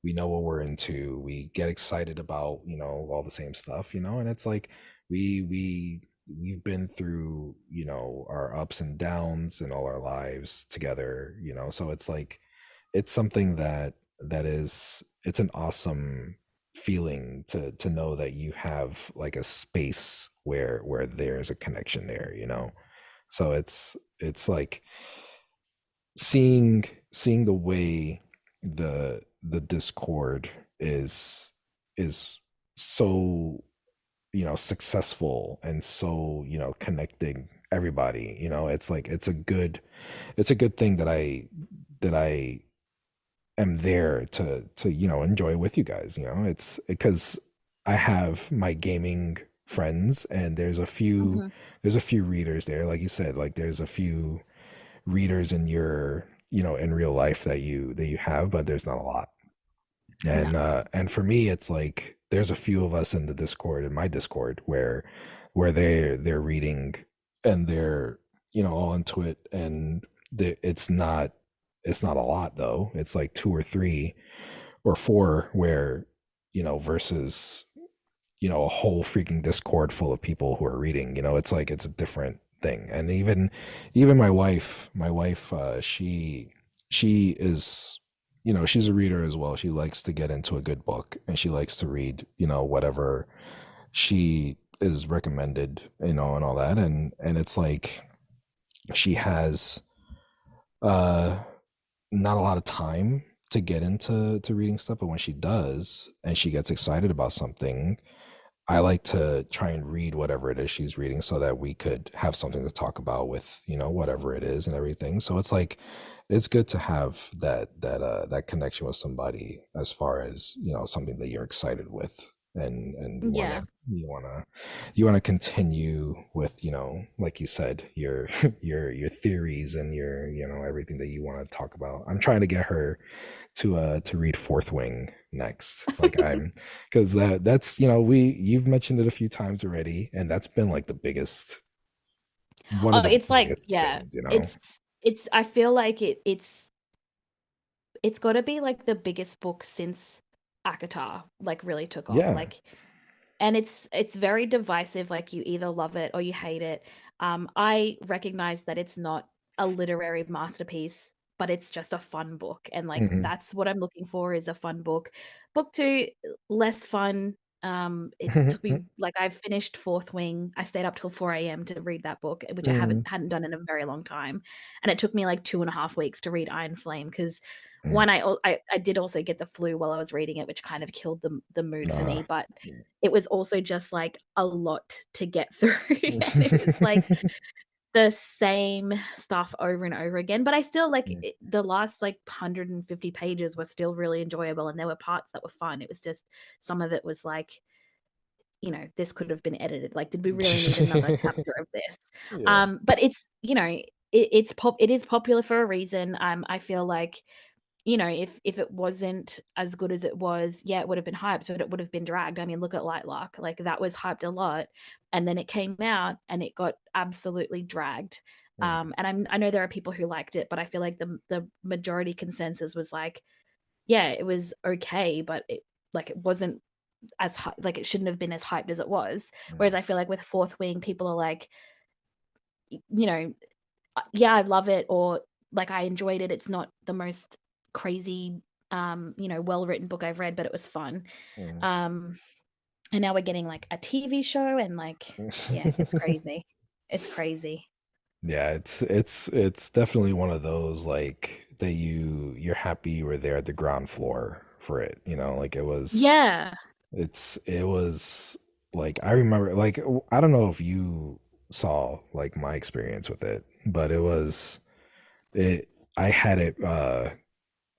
we know what we're into, we get excited about, you know, all the same stuff, you know, and it's like we've been through, you know, our ups and downs in all our lives together, you know, so it's like it's something that is it's an awesome feeling to know that you have like a space where there's a connection there, you know. So it's like seeing the way the Discord is so, you know, successful and so, you know, connecting everybody, you know, it's like it's a good thing that I am there to, you know, enjoy with you guys, you know. It's because I have my gaming friends, and Mhm. there's a few readers there, like you said, like there's a few readers in your, you know, in real life that you have, but there's not a lot. No. And for me it's like there's a few of us in the Discord, in my Discord, where they're reading, and they're, you know, all into it, and it's not a lot though. It's like two or three or four, where, you know, versus, you know, a whole freaking Discord full of people who are reading, you know, it's like it's a different thing. And even my wife, she is, you know, she's a reader as well. She likes to get into a good book, and she likes to read, you know, whatever she is recommended, you know, and all that. And it's like she has uh not a lot of time to get into to reading stuff, but when she does and she gets excited about something, I like to try and read whatever it is she's reading, so that we could have something to talk about with, you know, whatever it is and everything. So it's like it's good to have that connection with somebody, as far as, you know, something that you're excited with, and Yeah. you want to continue with, you know, like you said, your your theories and your, you know, everything that you want to talk about. I'm trying to get her to read Fourth Wing next. Like I'm because that's, you know, you've mentioned it a few times already, and that's been like the biggest one of Oh, the it's like biggest yeah, things, you know. it's I feel like it's gotta be, like, the biggest book since ACOTAR, like, really took off, Yeah. like and it's very divisive, like, you either love it or you hate it. I recognize that it's not a literary masterpiece, but it's just a fun book, and, like, Hmm. that's what I'm looking for is a fun book. Book 2, less fun. It took me like, I finished Fourth Wing. I stayed up till 4 AM to read that book, which I Hmm. hadn't done in a very long time, and it took me, like, 2.5 weeks to read Iron Flame because Mm. one, I did also get the flu while I was reading it, which kind of killed the mood for me, Ah. but it was also just, like, a lot to get through, and it was, like, the same stuff over and over again, but I still like, Mm. the last, like, 150 pages were still really enjoyable, and there were parts that were fun. It was just some of it was, like, this could have been edited, like, did we really need another chapter of this? Yeah. But it is popular for a reason. I feel like, if it wasn't as good as it was, yeah, it would have been hyped, but it would have been dragged. I mean, look at Lightlock, like, that was hyped a lot, and then it came out and it got absolutely dragged. Mm. I know there are people who liked it, but I feel like the majority consensus was like, yeah, it was okay, but it wasn't as hy like, it shouldn't have been as hyped as it was. Whereas Mm. I feel like with Fourth Wing, people are like, y you know, yeah, I love it, or like I enjoyed it. It's not the most crazy, well-written book I've read, but it was fun. Mm. Um, and now we're getting like a TV show and like, yeah, it's crazy. It's crazy. Yeah, it's definitely one of those like that you're happy you were there at the ground floor for it, you know, like Yeah. it was like I remember like I don't know if you saw like my experience with it, but it I had it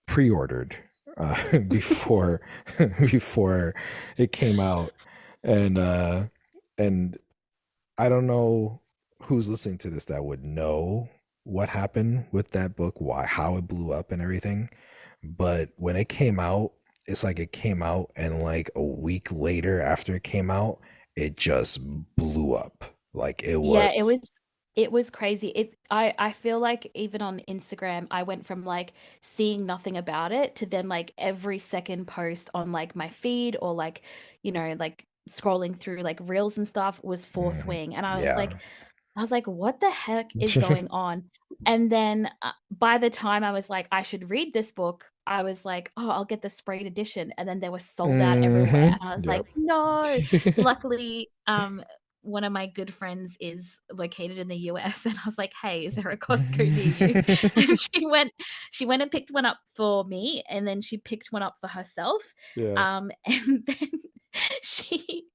pre-ordered before before it came out and and I don't know who's listening to this that would know what happened with that book, why, how it blew up and everything. But when it came out, it's like it came out and like a week later after it came out, it just blew up. Like it Yeah, was, it was crazy. I feel like even on Instagram, I went from like seeing nothing about it to then like every second post on like my feed or like, like scrolling through like reels and stuff was Fourth mhm, Wing. And yeah. I was like, "What the heck is going on?" And then, by the time I was like, "I should read this book," I was like, "Oh, I'll get the sprayed edition," and then they were sold out everywhere, Hmm. and I was like, Yep. "No." Luckily, one of my good friends is located in the US, and I was like, "Hey, is there a Costco near you?" And she went and picked one up for me, and then she picked one up for herself, Yeah. and then she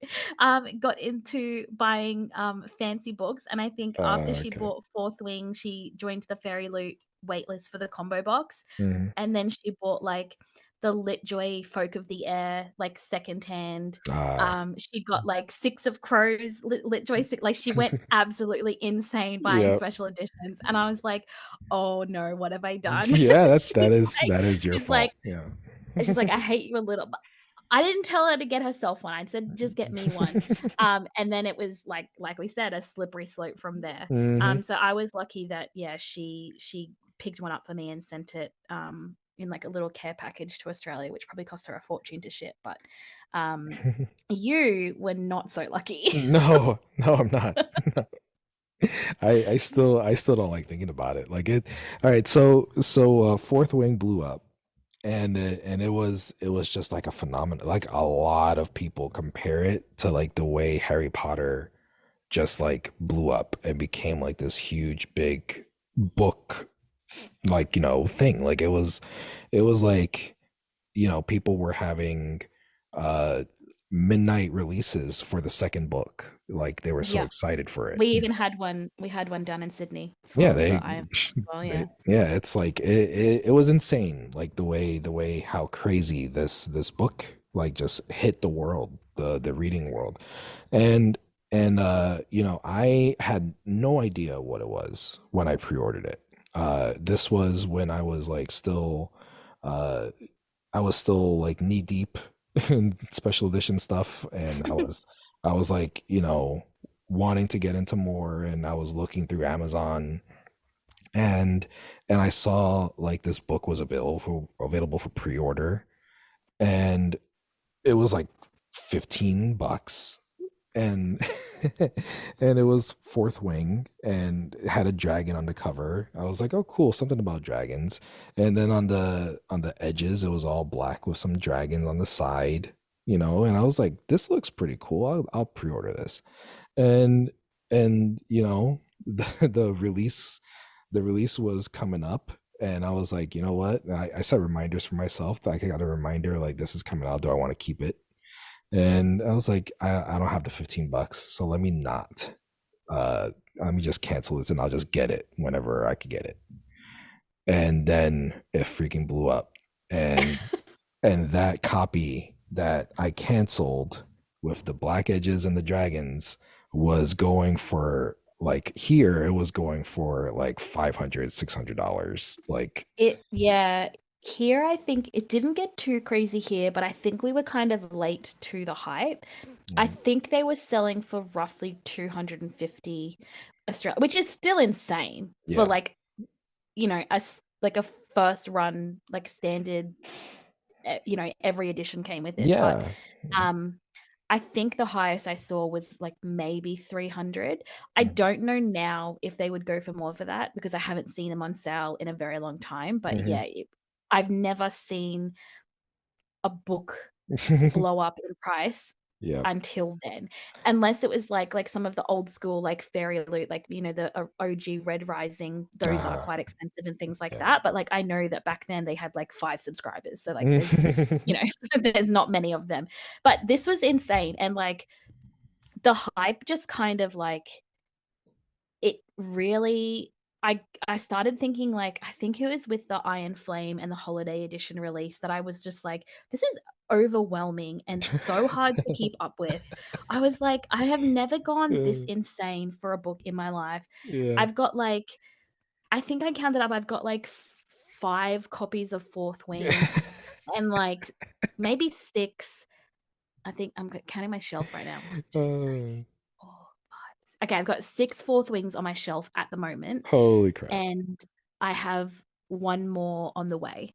got into buying fancy books. And I think after she Okay. bought Fourth Wing, she joined the Fairy Loot waitlist for the combo box. Hmm. And then she bought like the Litjoy Folk of the Air, like secondhand. Ah, She got like Six of Crows, Litjoy, like she went absolutely insane buying yep. special editions. And I was like, oh no, what have I done? Yeah, she's that is your she's like, fault. Yeah. she's like, I hate you a little. I didn't tell her to get herself one. I said, "Just get me one." And then it was like we said, a slippery slope from there. Hmm. So I was lucky that, yeah, she picked one up for me and sent it, in, like, a little care package to Australia, which probably cost her a fortune to ship, but, um, you were not so lucky. No, no, I'm not. No. I still don't like thinking about it. Like it. All right, Fourth Wing blew up, and it was just like a phenomenon. Like a lot of people compare it to like the way Harry Potter just like blew up and became like this huge big book, like you know thing. Like it was like you know people were having uh midnight releases for the second book. Like they were so Yeah. excited for it. We had one down in Sydney Yeah, for IM as well, yeah. yeah, it's like it was insane, like the way how crazy this book like just hit the world, the reading world. And you know, I had no idea what it was when I pre-ordered it. This was when uh I was still like knee deep in special edition stuff, and I was like, you know, wanting to get into more, and I was looking through Amazon, and I saw like this book was available for pre-order, and it was like $15, and and it was Fourth Wing and it had a dragon on the cover. I was like, oh cool, something about dragons. And then on the edges it was all black with some dragons on the side, you know, and I was like, this looks pretty cool. I'll pre-order this. And you know, the release was coming up, and I was like, you know what? I set reminders for myself. Like I got a reminder like this is coming out. Do I want to keep it? And I was like, I don't have the $15, so let me not. Let me just cancel this and I'll just get it whenever I could get it. And then it freaking blew up. And that copy that I canceled with the black edges and the dragons was going for like here it was going for like 500 $600 like Yeah, here I think it didn't get too crazy here, but I think we were kind of late to the hype. I mm, think they were selling for roughly 250 Australia, which is still insane for yeah. like, like a first run, like standard, every edition came with it. But Yeah. um I think the highest I saw was like maybe 300. I Mm-hmm. don't know now if they would go for more for that because I haven't seen them on sale in a very long time. But Mm-hmm. yeah, I've never seen a book blow up in price. Yeah. until then, unless it was like some of the old school like Fairy Loot, like the OG Red Rising. Those are Uh-huh. quite expensive and things like Yeah. that. But like I know that back then they had like 5 subscribers, so like there's there's not many of them. But this was insane, and like the hype just kind of like it really I started thinking, like, I think it was with the Iron Flame and the holiday edition release that I was just like, "This is overwhelming and so hard to keep up with." I was like, "I have never gone this Uh, insane for a book in my life." yeah. I've got, like I think I counted up, I've got, like, 5 copies of Fourth Wing and, like, maybe 6. I think I'm counting my shelf right now. 1, 2, Uh, 4, 5. Okay, I've got 6 Fourth Wings on my shelf at the moment, holy crap. and I have 1 more on the way,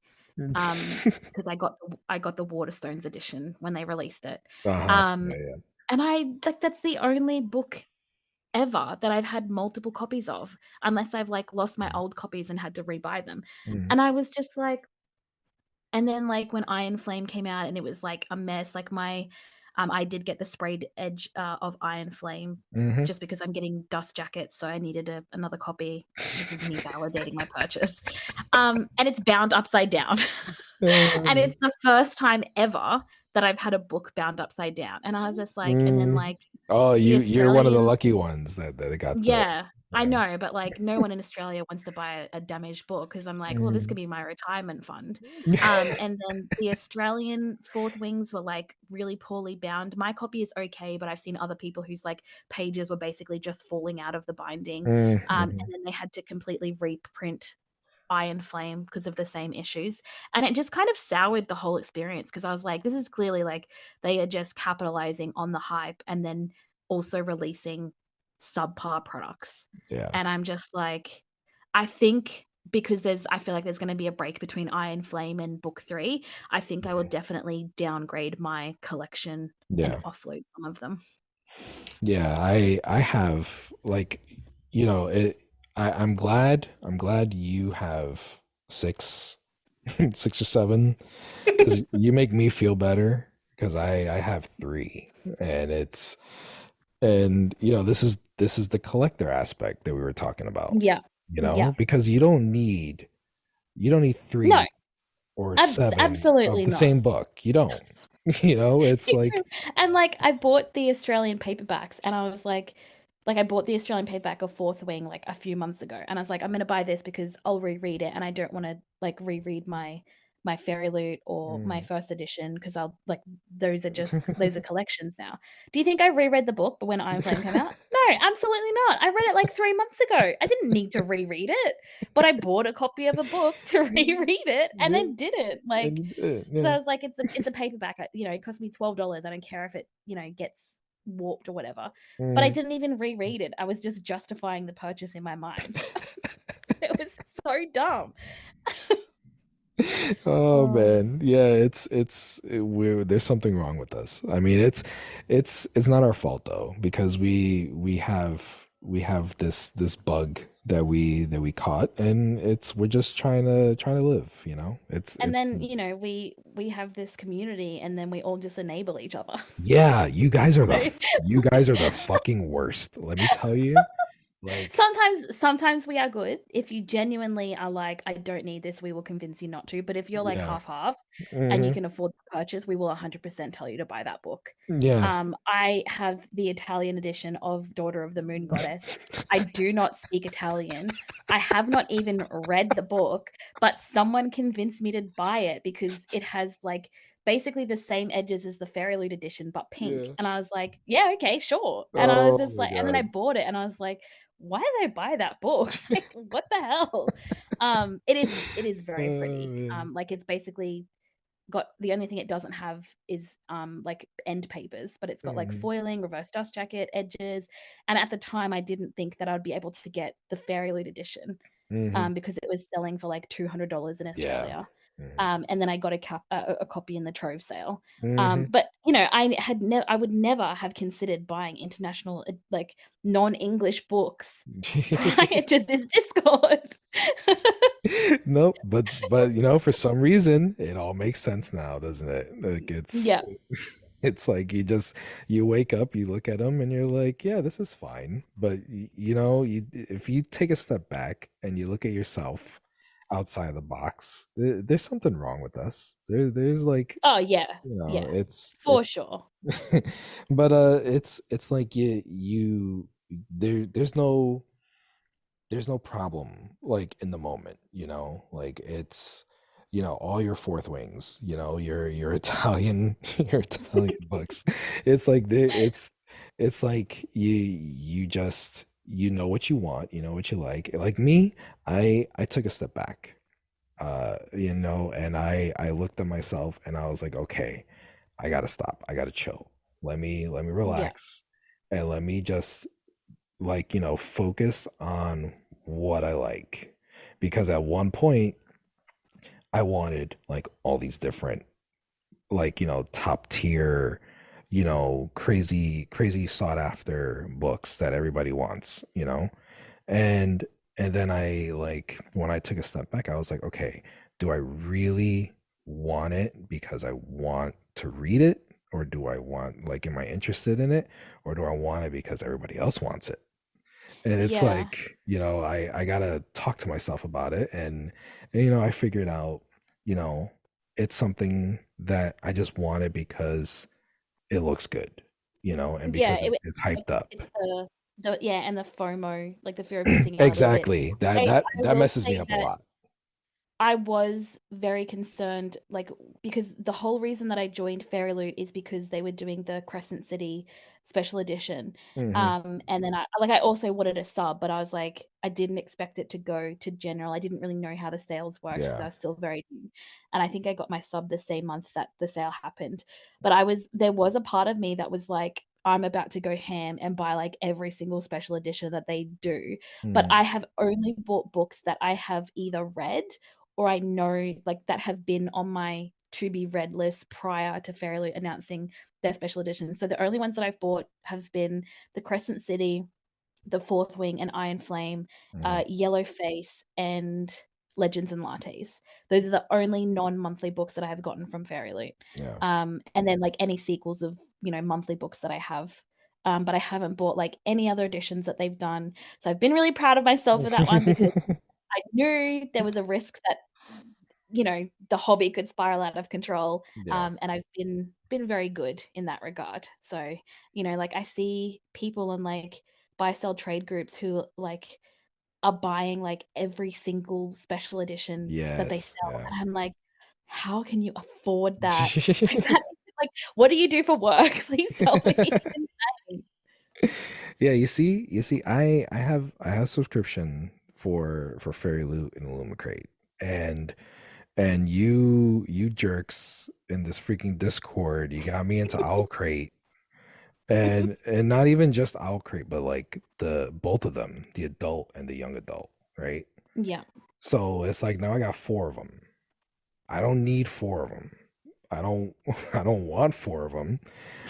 because I got the Waterstones edition when they released it. Uh-huh. Um, Yeah, yeah. and that's the only book ever that I've had multiple copies of, unless I've, like, lost my old copies and had to rebuy them. Mhm. And I was just like and then, like, when Iron Flame came out and it was, like, a mess, like, I did get the sprayed edge, of Iron Flame Mhm. just because I'm getting dust jackets, so I needed another copy. This is me validating my purchase. And it's bound upside down. And Uh, it's the first time ever that I've had a book bound upside down, and I was just like and then, mm. like, Oh, the you're one of the Australian lucky ones that got the yeah, I yeah. know, but, like, no one in Australia wants to buy a damaged book because 'cause I'm like, "Well, this could Mm. be my retirement fund." And then the Australian Fourth Wings were, like, really poorly bound. My copy is okay, but I've seen other people whose, like, pages were basically just falling out of the binding, Mm, and mhm. then they had to completely reprint Iron Flame because of the same issues, and it just kind of soured the whole experience because I was like, "This is clearly, like, they are just capitalizing on the hype and then also releasing subpar products." Yeah. And I'm just like I think because I feel like there's gonna be a break between Iron Flame and book 3, I think I will definitely downgrade my collection and Yeah. offload some of them. Yeah, I have like it I'm glad you have 6 6 or 7 because you make me feel better because I have 3 and this is the collector aspect that we were talking about, Yeah. Yeah. because you don't need No, 3 or 7 of absolutely the not. same book. You don't. It's like And, like, I bought the Australian paperbacks, and I was like, I bought the Australian paperback of Fourth Wing, like, a few months ago, and I was like, "I'm gonna buy this because I'll reread it, and I don't wanna, like, reread my Fairy Loot or my mm. first edition because 'cause I'll like, those are collections now." Do you think I reread the book when Iron Flame came out? No, absolutely not. I read it, like, 3 months ago. I didn't need to reread it, but I bought a copy of a book to reread it and Yeah, then didn't, like and you 'cause yeah. I was like, it's a paperback, it cost me $12, I don't care if it, gets warped or whatever, but I Mhm. didn't even reread it, I was just justifying the purchase in my mind. It was so dumb. Oh Oh, man, yeah, we're there's something wrong with us. I mean, it's not our fault though because we have this bug that we caught, and we're just trying to live. and It's then, we have this community, and then we all just enable each other. yeah, So you guys are the fucking worst. Let me tell you, like sometimes we are good. If you genuinely are like, "I don't need this," we will convince you not to, but if you're like yeah, half-half and you hmm can afford the purchase, we will 100% tell you to buy that book. yeah. I have the Italian edition of Daughter of the Moon Goddess. I do not speak Italian. I have not even read the book, but someone convinced me to buy it because it has, like, basically the same edges as the Fairy Loot edition, but pink, Yeah. and I was like, "Yeah, okay, sure," and I was Oh just my like and then I God. bought it, and I was like, "Why did I buy that book? Like, what the hell?" It is very Oh pretty. man. Like, it's basically got the only thing it doesn't have is, like, end papers, but it's got, like, hmm foiling, reverse dust jacket, edges, and at the time, I didn't think that I'd be able to get the Fairy Loot edition, hmm because it was selling for, like, $200 in Yeah. Australia. hmm And then I got a copy in the Trove sale. hmm But, I would never have considered buying international, like, non-English books prior to this Discord. Nope, but for some reason it all makes sense now, doesn't it? Like it's Yeah. It's like you wake up, you look at them, and you're like, yeah, this is fine. But if you take a step back and you look at yourself outside the box, there's something wrong with us. There's like, Oh, yeah. Yeah, for it's sure. but it's like you there's no problem like in the moment, like it's all your fourth wings, your Italian your Italian books. It's like it's like you just know what you want, you know what you like me. I took a step back, and I looked at myself and I was like, okay, I gotta stop, I gotta chill, let me Yeah. relax, and let me just like focus on what I like, because at one point I wanted like all these different, like top tier, crazy sought after books that everybody wants, and then I, like, when I took a step back, I was like, okay, do I really want it because I want to read it, or do I want, like, am I interested in it, or do I want it because everybody else wants it? And it's Yeah. like, I gotta talk to myself about it, and I figured out, you know, it's something that I just want it because it looks good, and Yeah, because it's hyped up. it's the yeah, and the FOMO, like, the fear of missing out of it. Exactly. That I that I that will messes me say up a that lot. I was very concerned, like, because the whole reason that I joined Fairy Loot is because they were doing the Crescent City special edition. Mhm. And then I also wanted a sub, but I was like, I didn't expect it to go to general. I didn't really know how the sales worked because I Yeah. was still very new. And I think I got my sub the same month that the sale happened. But there was a part of me that was like, I'm about to go ham and buy like every single special edition that they do. But Mhm. I have only bought books that I have either read or I know, like, that have been on my to be read list prior to Fairy announcing their special edition. So the only ones that I've bought have been the Crescent City, the Fourth Wing, and Iron Flame, Mhm. Yellow Face, and Legends and Lattes. Those are the only non-monthly books that I have gotten from Fairy. Yeah. And then, like, any sequels of, monthly books that I have. But I haven't bought, like, any other editions that they've done. So I've been really proud of myself for that one because I knew there was a risk that, the hobby could spiral out of control, Yeah. and I've been very good in that regard. So, like, I see people in, like, buy sell trade groups who, like, are buying, like, every single special edition that they Yes. sell, Yeah. and I'm like, "How can you afford that?" Like, that like, what do you do for work? Please tell me. It's insane. Yeah, you see, I have subscription for Fairy Loot and Illumicrate, and you jerks in this freaking Discord, you got me into Owlcrate, and not even just Owlcrate, but like the both of them, the adult and the young adult, right? Yeah. So it's like now I got four of them. I don't need four of them. I don't I don't want four of them.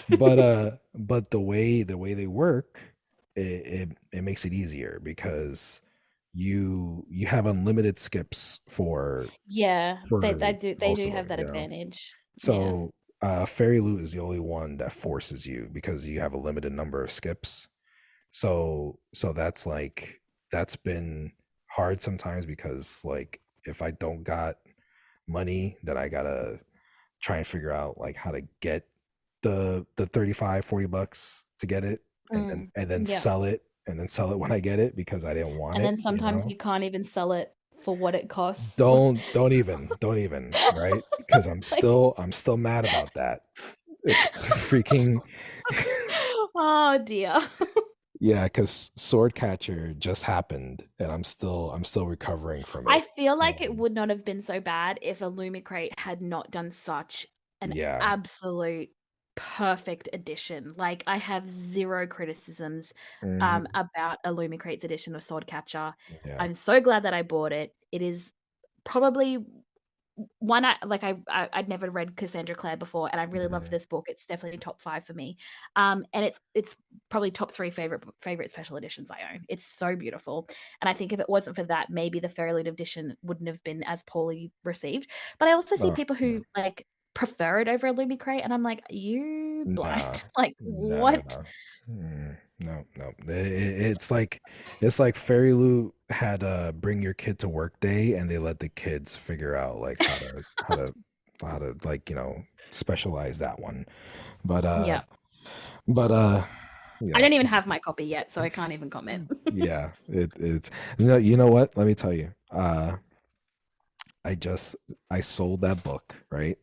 But the way they work, it makes it easier because you have unlimited skips Yeah, they most do of have them, that advantage. Yeah. so Fairy Loot is the only one that forces you because you have a limited number of skips. So that's been hard sometimes because, like, if I don't got money, then I gotta try and figure out like how to get the 35-40 bucks to get it, and then Mm. Yeah. sell it, when I get it because I didn't want And it, then sometimes you can't even sell it for what it costs. Don't even, right? Because Like, I'm still mad about that. It's freaking oh dear. yeah, because Swordcatcher just happened and I'm still recovering from I it. feel like it Um, would not have been so bad if Illumicrate had not done such an yeah. absolute perfect edition. Like, I have 0 criticisms, Hmm. about Illumicrate's edition of Swordcatcher. Yeah. I'm so glad that I bought it. It is probably one I'd never read Cassandra Clare before, and I really loved Hmm. this book. It's definitely top 5 for me. And it's probably top 3 favorite special editions I own. It's so beautiful, and I think if it wasn't for that, maybe the Fairyloot edition wouldn't have been as poorly received. But I also see Oh, people yeah. who, like, prefer it over a Lumi Crate, and I'm like, "Are you Nah. blind?" Like, No, no, what? no. No, no. It's like Fairy Loot had a bring your kid to work day, and they let the kids figure out like how to like, specialize that one. But Yeah. but I yeah. don't even have my copy yet, so I can't even comment. Yeah, it's you know what? Let me tell you. I just I sold that book, right?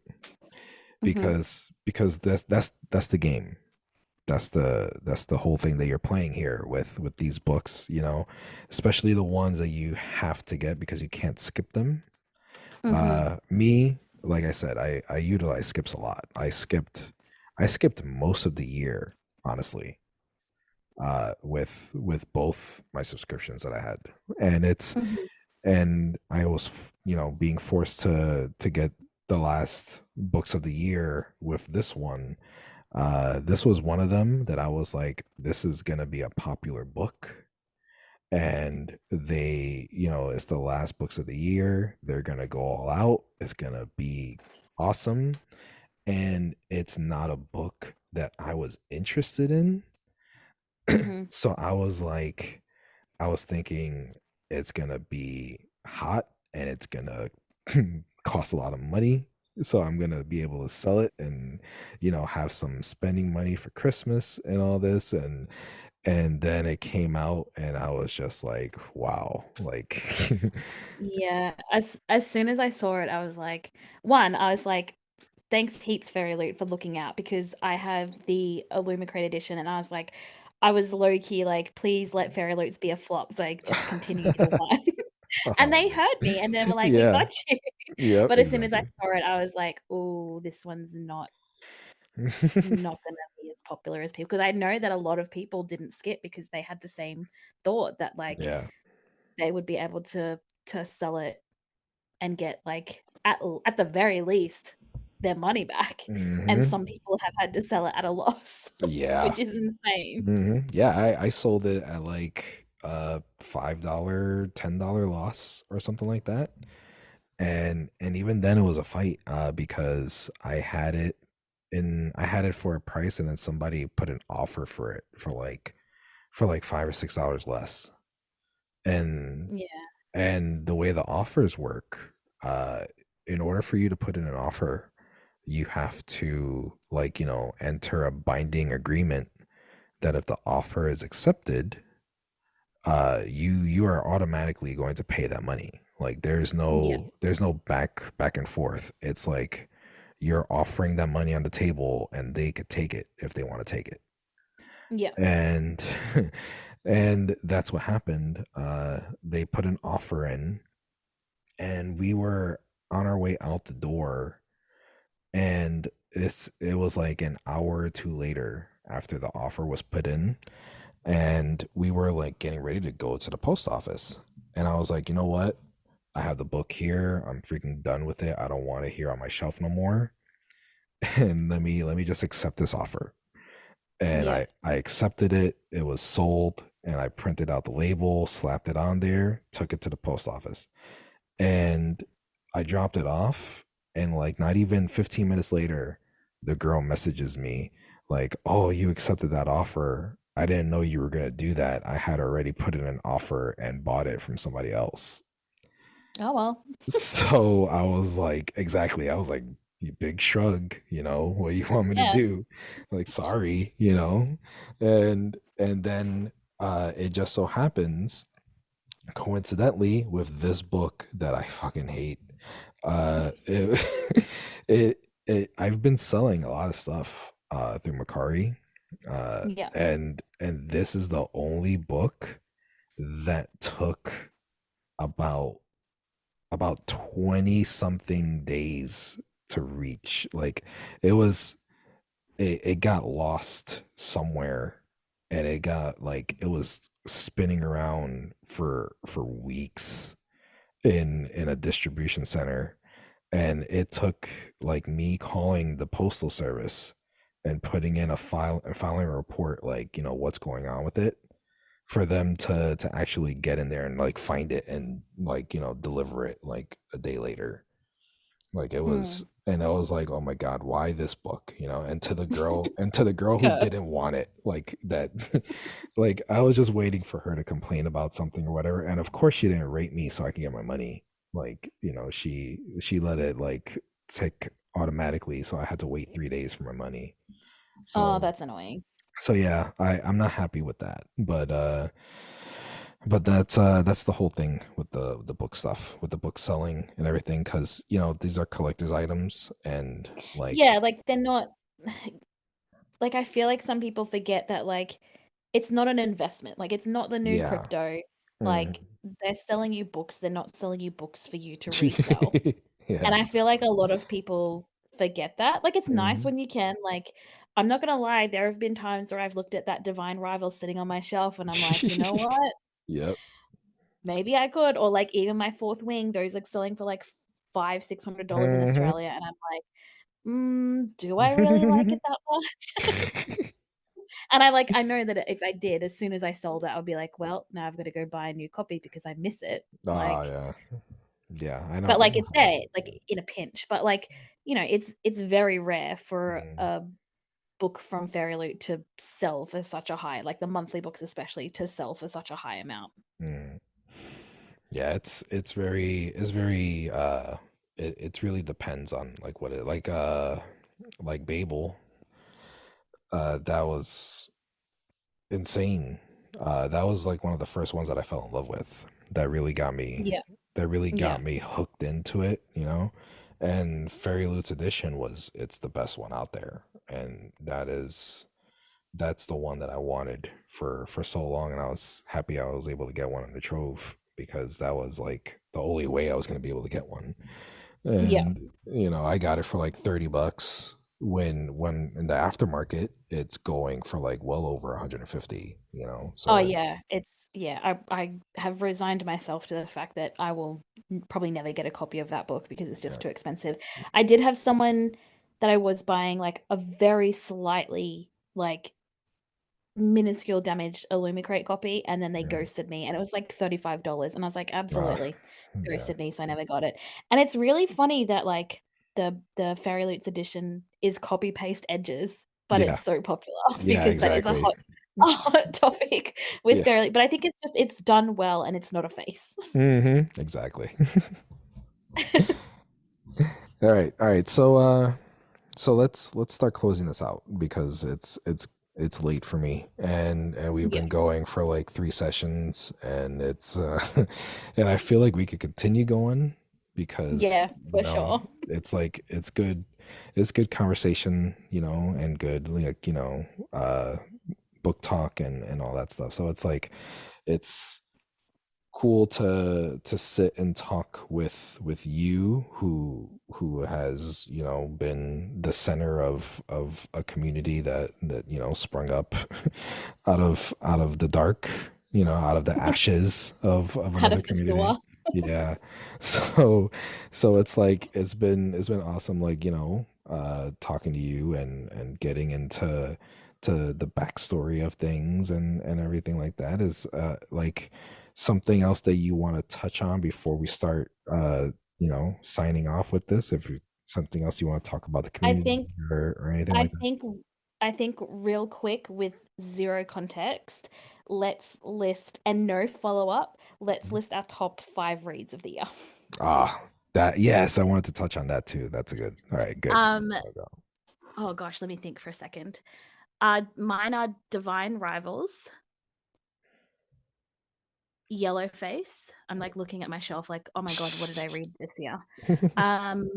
Mhm. Because that's the game. That's the whole thing that you're playing here with these books, especially the ones that you have to get because you can't skip them. Mhm. Me, like I said, I utilize skips a lot. I skipped most of the year, honestly, with both my subscriptions that I had. And it's Mhm. and I was, being forced to get the last books of the year with this one. This was one of them that I was like, this is gonna be a popular book. And it's the last books of the year. They're gonna go all out. It's gonna be awesome. And it's not a book that I was interested in. Mhm. So I was thinking it's gonna be hot and it's gonna cost a lot of money. So I'm gonna be able to sell it and have some spending money for Christmas and all this, and then it came out and I was just like, wow, like Yeah, as soon as I saw it, I was like, 1, I was like, "Thanks heaps, Fairy Loot, for looking out," because I have the Illumicrate edition, and I was like, I was low key like, "Please let Fairy Loots be a flop, so I just continue to one." And oh they man. heard me, and they were like, "We Yeah. got you." Yep, But as soon as I exactly. saw it, I was like, "Oh, this one's not gonna be as popular as people," because I know that a lot of people didn't skip because they had the same thought that, like, Yeah. they would be able to sell it and get, like, at the very least, their money back, and Hmm. some people have had to sell it at a loss, Yeah. which is insane. Yeah, I sold it at like $5, $10 loss or something like that. And even then it was a fight because I had it for a price, and then somebody put an offer for it for like $5 or $6 less. And Yeah, the way the offers work, uh in order for you to put in an offer, you have to like, enter a binding agreement that if the offer is accepted, you are automatically going to pay that money. Like yeah, there's no back and forth. It's like you're offering that money on the table and they could take it if they want to take it. yeah, And and that's what happened. They put an offer in, and we were on our way out the door, and it was like an hour or two later after the offer was put in, and we were like getting ready to go to the post office, and I was like, you know what, I have the book here, I'm freaking done with it, I don't want it here on my shelf no more. And let me just accept this offer. And yeah. I accepted it, it was sold, and I printed out the label, slapped it on there, took it to the post office, and I dropped it off, and like not even 15 minutes later, the girl messages me like, "Oh, you accepted that offer. I didn't know you were going to do that. I had already put in an offer and bought it from somebody else." Oh, well. So I was like, exactly. I was like, "You big shrug, what you want me to Yeah. do?" Like, sorry, and then it just so happens, coincidentally, with this book that I fucking hate, it, I've been selling a lot of stuff through Macari, Yeah, and this is the only book that took about 20 something days to reach. Like, it was it got lost somewhere, and it was spinning around for weeks in a distribution center, and it took like me calling the postal service and putting in a filing a report, like, what's going on with it, for them to actually get in there and like find it and like, deliver it like a day later. Like, it mm. And I was like, oh my god, why this book, and to the girl who Curse. didn't want it, like that. Like I was just waiting for her to complain about something or whatever, and of course she didn't rate me so I could get my money. Like, she let it like tick automatically, so I had to wait 3 days for my money. Oh, So that's annoying. yeah, I'm not happy with that. But that's the whole thing with the book stuff, with the book selling and everything, because these are collector's items, and Yeah, like, like they're not like I feel like some people forget that like it's not an investment. Like it's not the new yeah. crypto. Mm. Like they're selling you books. They're not selling you books for you to resell. Yeah, And I feel like a exactly. lot of people forget that. Like it's nice Mhm. when you can. Like I'm not gonna lie, there have been times where I've looked at that Divine Rival sitting on my shelf and I'm like, you know what? Yep. Maybe I could. Or like even my Fourth Wing, those are selling for like $500-$600 in Mhm. Australia, and I'm like, do I really like it that much? And I know that if I did, as soon as I sold it, I would be like, well, now I've got to go buy a new copy because I miss it. Oh Like, yeah. Yeah, I know but I like know it's how that there, is. like in a pinch. But like, it's very rare for Mm, a book from Fairy Loot to sell for such a high, like the monthly books especially, to sell for such a high amount. mm. Yeah, it's very it really depends on like what it like Babel. That was insane. That was like one of the first ones that I fell in love with. That really got me. Yeah, That really yeah, got me hooked into it. And Fairy Loot's edition it's the best one out there, and that's the one that I wanted for so long, and I was happy I was able to get one in the trove because that was like the only way I was going to be able to get one. yeah. And I got it for like $30 when in the aftermarket it's going for like well over 150, Oh so yeah, it's I have resigned myself to the fact that I will probably never get a copy of that book because it's yeah. just too expensive. I did have someone that I was buying like a very slightly like minuscule damaged Illumicrate copy, and then they Mm. ghosted me, and it was like $35, and I was like, Ah, absolutely yeah. ghosted me, so I never got it. And it's really funny that like the Fairy Loots edition is copy paste edges, but it's Yeah. so popular Yeah, because that is a exactly. hot a hot topic with Yeah. Fairy Loot. But I think it's done well and it's not a face. Exactly. All right. All right. So let's start closing this out because it's late for me, and we've Yeah. been going for like 3 sessions, and it's and I feel like we could continue going because Yeah, for sure. it's good conversation, and good like book talk and all that stuff. So it's like it's cool to sit and talk with you who has been the center of a community that sprung up out of the dark, out of the ashes of Out another of the community. sewer. Yeah. So it's like it's been awesome, like talking to you and getting into to the backstory of things and everything like that. Is like something else that you want to touch on before we start signing off with this, if something else you want to talk about the I community think or anything I like that. think I think real quick with zero context, let's list and no follow up, let's Mhm. list our top 5 reads of the year. Ah, that, yes, I wanted to touch on that too. That's a good. All right, good. Um, There we go. oh gosh, let me think for a second. Mine are Divine Rivals, Yellowface. I'm like looking at my shelf like, oh my god, what did I read this year? Um,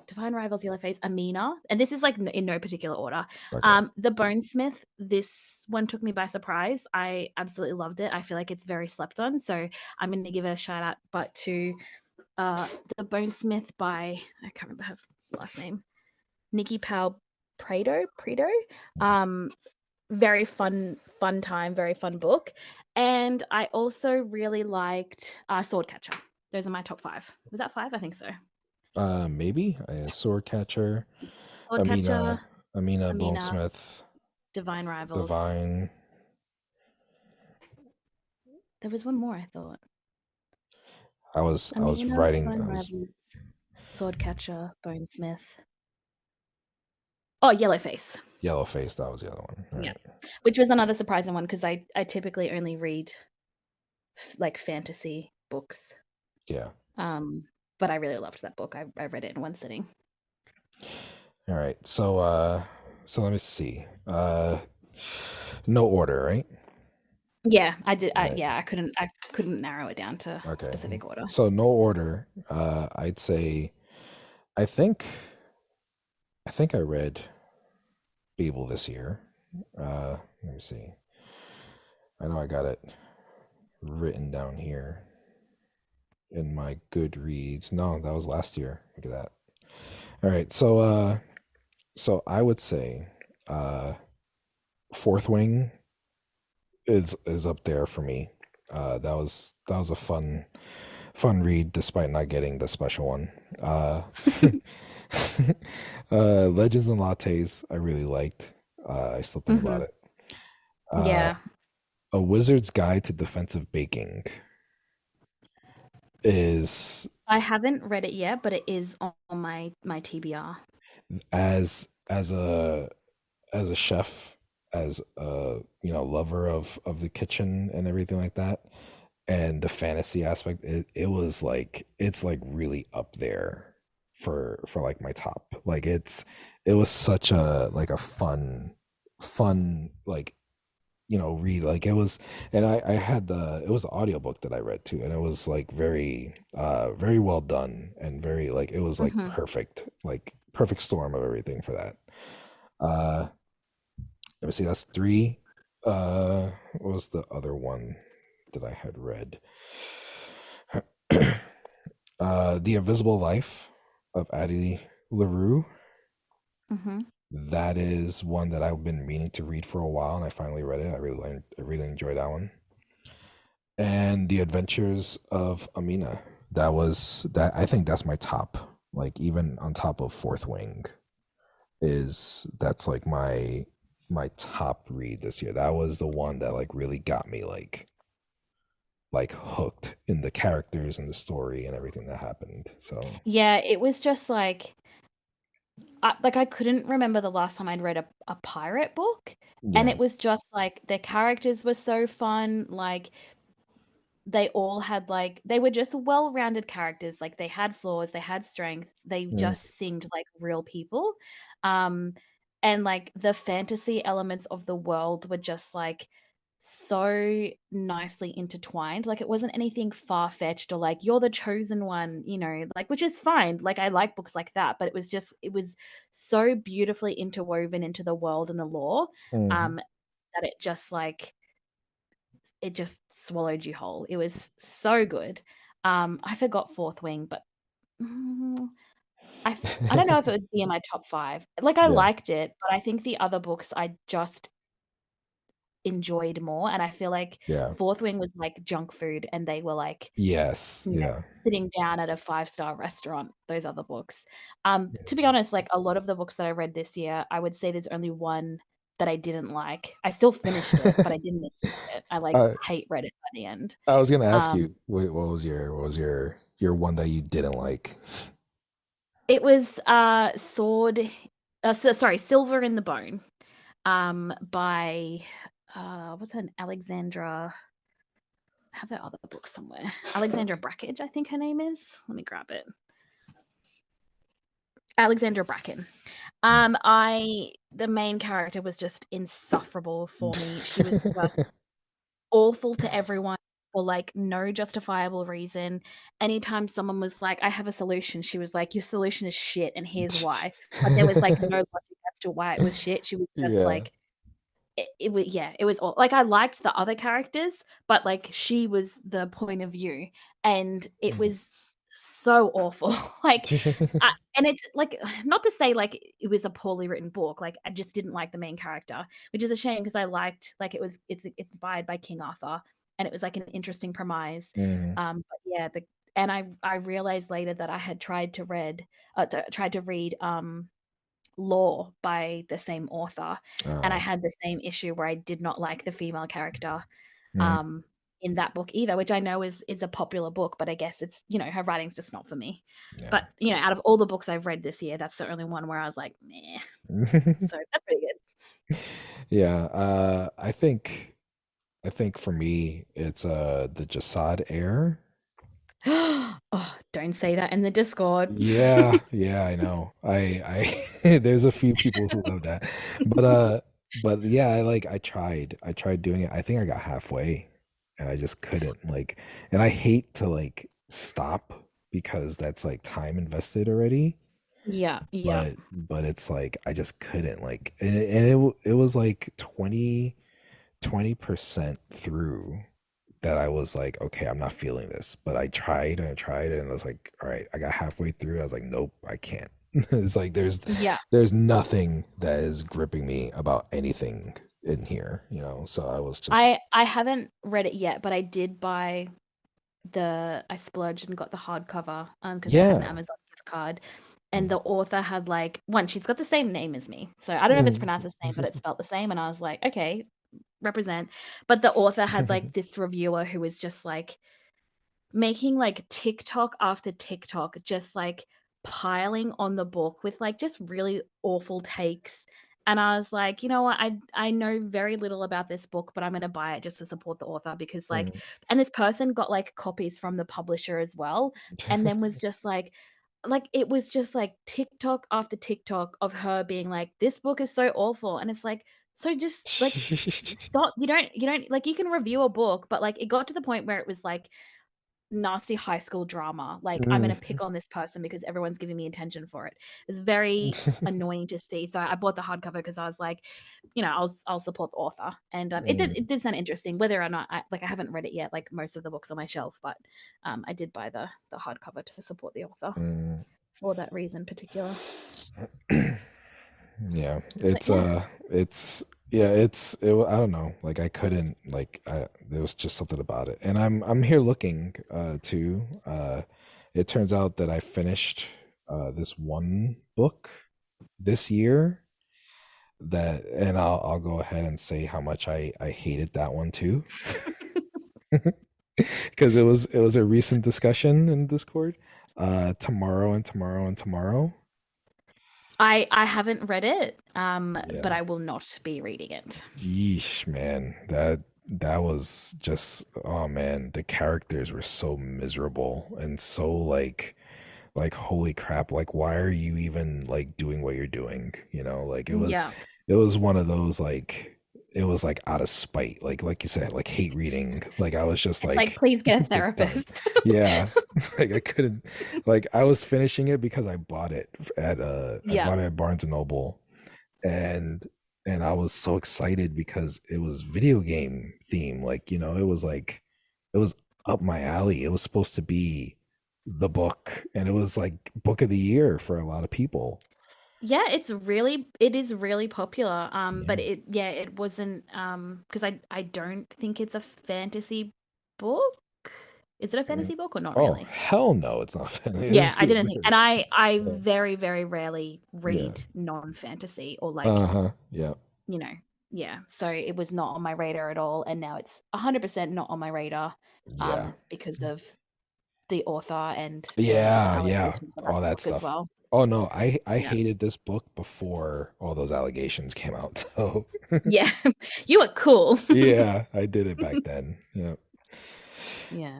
Divine Rivals, Yellowface, Amina, and this is like in no particular order. Okay. The Bonesmith, this one took me by surprise. I absolutely loved it. I feel like it's very slept on, so I'm going to give a shout out, but to uh, the Bonesmith by I can't remember her last name, Nikki Powell Prado. Um, Very fun time, very fun book, and I also really liked Swordcatcher. Those are my top 5. Was that 5? I think so. Maybe a sword catcher, Swordcatcher, Amina, Amina Amina, Bonesmith, Divine Rivals. Divine. There was one more I thought. I was Amina, writing. Divine Rivals. Swordcatcher, Bonesmith. Oh, Yellowface. Yellowface, that was the other one. All Yeah. right. Which was another surprising one because I typically only read like fantasy books. Yeah. Um, but I really loved that book. I read it in one sitting. All right. So let me see. No order, right? Yeah, I did. All right. Yeah, I couldn't narrow it down to Okay. specific order. So no order. I'd say I think I think I read Babel this year. Let me see. I know I got it written down here in my Goodreads. No, that was last year. Look at that. All right. So I would say Fourth Wing is up there for me. That was a fun read despite not getting the special one. Legends and Lattes I really liked. I still think about Hmm. it. Uh, Yeah, A Wizard's Guide to Defensive Baking is I haven't read it yet, but it is on my TBR. as a chef, as a lover of the kitchen and everything like that, and the fantasy aspect, it was like it's like really up there for like my top. Like it was such a like a fun like read. Like it was, and I had it was the audiobook that I read too, and it was like very well done, and very like it was like Hmm. perfect storm of everything for that. uh Let me see, that's three. What was the other one that I had read? The Invisible Life of Addie LaRue. Hmm. That is one that I've been meaning to read for a while, and I finally read it. I really enjoyed that one. And The Adventures of Amina. That I think that's my top. Like even on top of Fourth Wing that's like my top read this year. That was the one that like really got me like hooked in the characters and the story and everything that happened. So Yeah, it was just like I couldn't remember the last time I'd read a pirate book, and yeah. it was just like the characters were so fun. Like they all had like they were just well-rounded characters. Like they had flaws, they had strengths. They Mm, just seemed like real people. Um, and like the fantasy elements of the world were just like so nicely intertwined. Like it wasn't anything far-fetched or like you're the chosen one, like which is fine. Like I like books like that, but it was so beautifully interwoven into the world and the lore, mhm. um, that it just swallowed you whole. It was so good. I forgot Fourth Wing, but mm, I don't know if it would be in my top 5. Like, I Yeah. liked it, but I think the other books I just enjoyed more, and I feel like Yeah. Fourth Wing was like junk food, and they were like, Yes. you know, Yeah. sitting down at a five-star restaurant, those other books. To be Yeah. honest, like, a lot of the books that I read this year, I would say there's only one that I didn't like. I still finished it, but I didn't enjoy it. I, like, I hate read it by the end. I was gonna ask Um you, what was your one that you didn't like? It was, sorry, Silver in the Bone, by, what's her Alexandra I have that other book somewhere. Alexandra Brackage, I think her name is. Let me grab it. Alexandra Bracken. Mm. The main character was just insufferable for me. She was just awful to everyone for like no justifiable reason. Anytime someone was like, I have a solution, she was like, your solution is shit and here's why. But there was like no logic as to why it was shit. She was just Yeah. like it was, yeah, it was all like I liked the other characters, but like she was the point of view and it Mm. was so awful. Like and it's like not to say like it was a poorly written book, like I just didn't like the main character, which is a shame because I liked like it's inspired by King Arthur and it was like an interesting premise. Mhm. But yeah, the and I realized later that I had tried to read Law by the same author, and I Oh. had the same issue where I did not like the female character. Mm. Um, in that book either, which I know is a popular book, but I guess it's, her writing's just not for me. Yeah. But, out of all the books I've read this year, that's the only one where I was like, "Meh." So that's pretty good. Yeah, I think for me it's the Jasad Air. Oh, don't say that in the Discord. Yeah, yeah, I know. I there's a few people who love that. But yeah, I tried doing it. I think I got halfway and I just couldn't and I hate to stop because that's like time invested already. Yeah, yeah. But it's like I just couldn't and it was like 20% through that I was like, okay, I'm not feeling this. But I tried and I tried and I was like, all right, I got halfway through. I was like, nope, I can't. It's like Yeah. there's nothing that is gripping me about anything in here. So I was just I haven't read it yet, but I did buy I splurged and got the hardcover, because they had an yeah. Amazon gift card, and Mm. the author had, she's got the same name as me, so I don't know if it's Mm. pronounced the same, but it's spelled the same, and I was like, "Okay, represent." But the author had, this reviewer who was just, making, TikTok after TikTok, just, piling on the book with, just really awful takes, and I was like, "You know what? I know very little about this book, but I'm gonna buy it just to support the author because, Mm. and this person got, copies from the publisher as well, and then was just it was just, TikTok after TikTok of her being like, "This book is so awful," and it's like, so just, stop. You don't you can review a book, but, it got to the point where it was, nasty high school drama. I'm gonna Mm. pick on this person because everyone's giving me attention for it. It's very annoying to see. So I bought the hardcover because I was like, I'll support the author. And it did Mm. it did sound interesting. Whether or not I haven't read it yet, like most of the books on my shelf, but I did buy the hardcover to support the author Mm. for that reason particular. Yeah, But yeah. it's yeah, I don't know. Like I couldn't there was just something about it. And I'm here looking too. It turns out that I finished this one book this year and I'll go ahead and say how much I hated that one too. Because it was a recent discussion in Discord. Tomorrow and tomorrow and tomorrow. I haven't read it, but Yeah. I will not be reading it. Yeesh, man. That was just oh man, the characters were so miserable and so holy crap, why are you even doing what you're doing? Like Yeah. it was one of those it was out of spite, like you said, hate reading. I was just It's like, please get a get done. therapist. Yeah. I couldn't I was finishing it because I Yeah. bought it at Barnes and Noble and I was so excited because it was video game theme. It was up my alley. It was supposed to be the book, and it was book of the year for a lot of people. Yeah, it is really popular, but Yeah. it wasn't, because I don't think it's a fantasy book. Is it a Mm. fantasy book or not Oh really? hell no, it's not funny. Yeah, I didn't think, and I Yeah. very, very rarely Yeah. read non-fantasy or Uh-huh. Yeah. you know, yeah, so it was not on my radar at all, and now it's 100% not on my radar, Yeah. because of the author and the Yeah, yeah. allegations around All the that book as stuff. well. Oh no, I Yeah. hated this book before all those allegations came out. So Yeah. You are cool. yeah, I did it back then. Yeah. Yeah.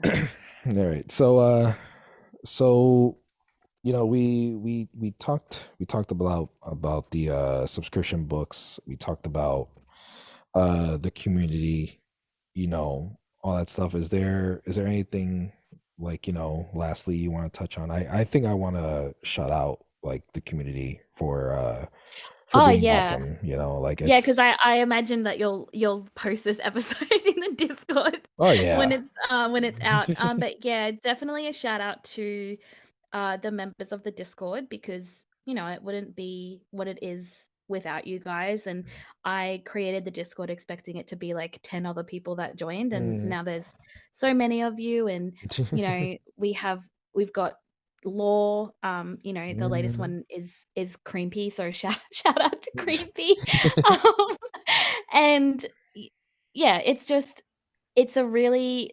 All right. So we talked about the subscription books. We talked about the community, all that stuff. Is there anything lastly you want to touch on? I think I want to shout out the community for Oh, being yeah. awesome, Yeah, because it's I imagine that you'll post this episode in the Discord oh yeah. when it's out. But yeah, definitely a shout out to the members of the Discord because it wouldn't be what it is without you guys. And I created the Discord expecting it to be like 10 other people that joined, and Mm. now there's so many of you. And we've got Law. The latest Mm. one is Creepy, so shout out to Creepy. um, and yeah, it's just it's a really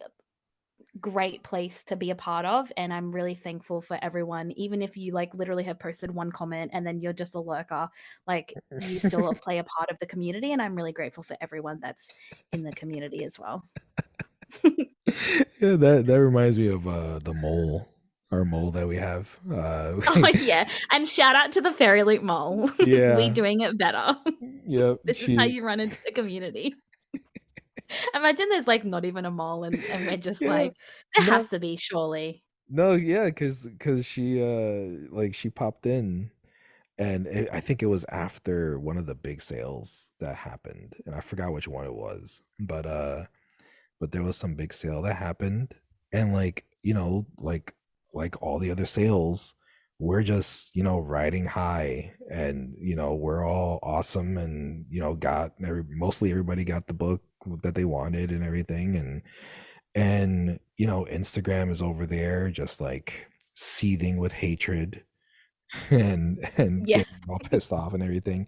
great place to be a part of, and I'm really thankful for everyone, even if you, like, literally have posted one comment and then you're just a lurker, like, you still play a part of the community, and I'm really grateful for everyone that's in the community as well. Yeah, that reminds me of the mole, our mole that we have. Oh, yeah, and shout out to the Fairy Loot Mole. We Yeah, doing it better. yep. This is how She, you run into the community. Imagine there's, like, not even a mole and we're just yeah, like, "There no, has to be, surely." no, yeah, cause she like she popped in, and I think it was after one of the big sales that happened, and I forgot which one it was, but there was some big sale that happened, and like like all the other sales, we're just riding high, and we're all awesome, and got mostly everybody got the book that they wanted and everything, and Instagram is over there just like seething with hatred and Yeah. getting all pissed off and everything,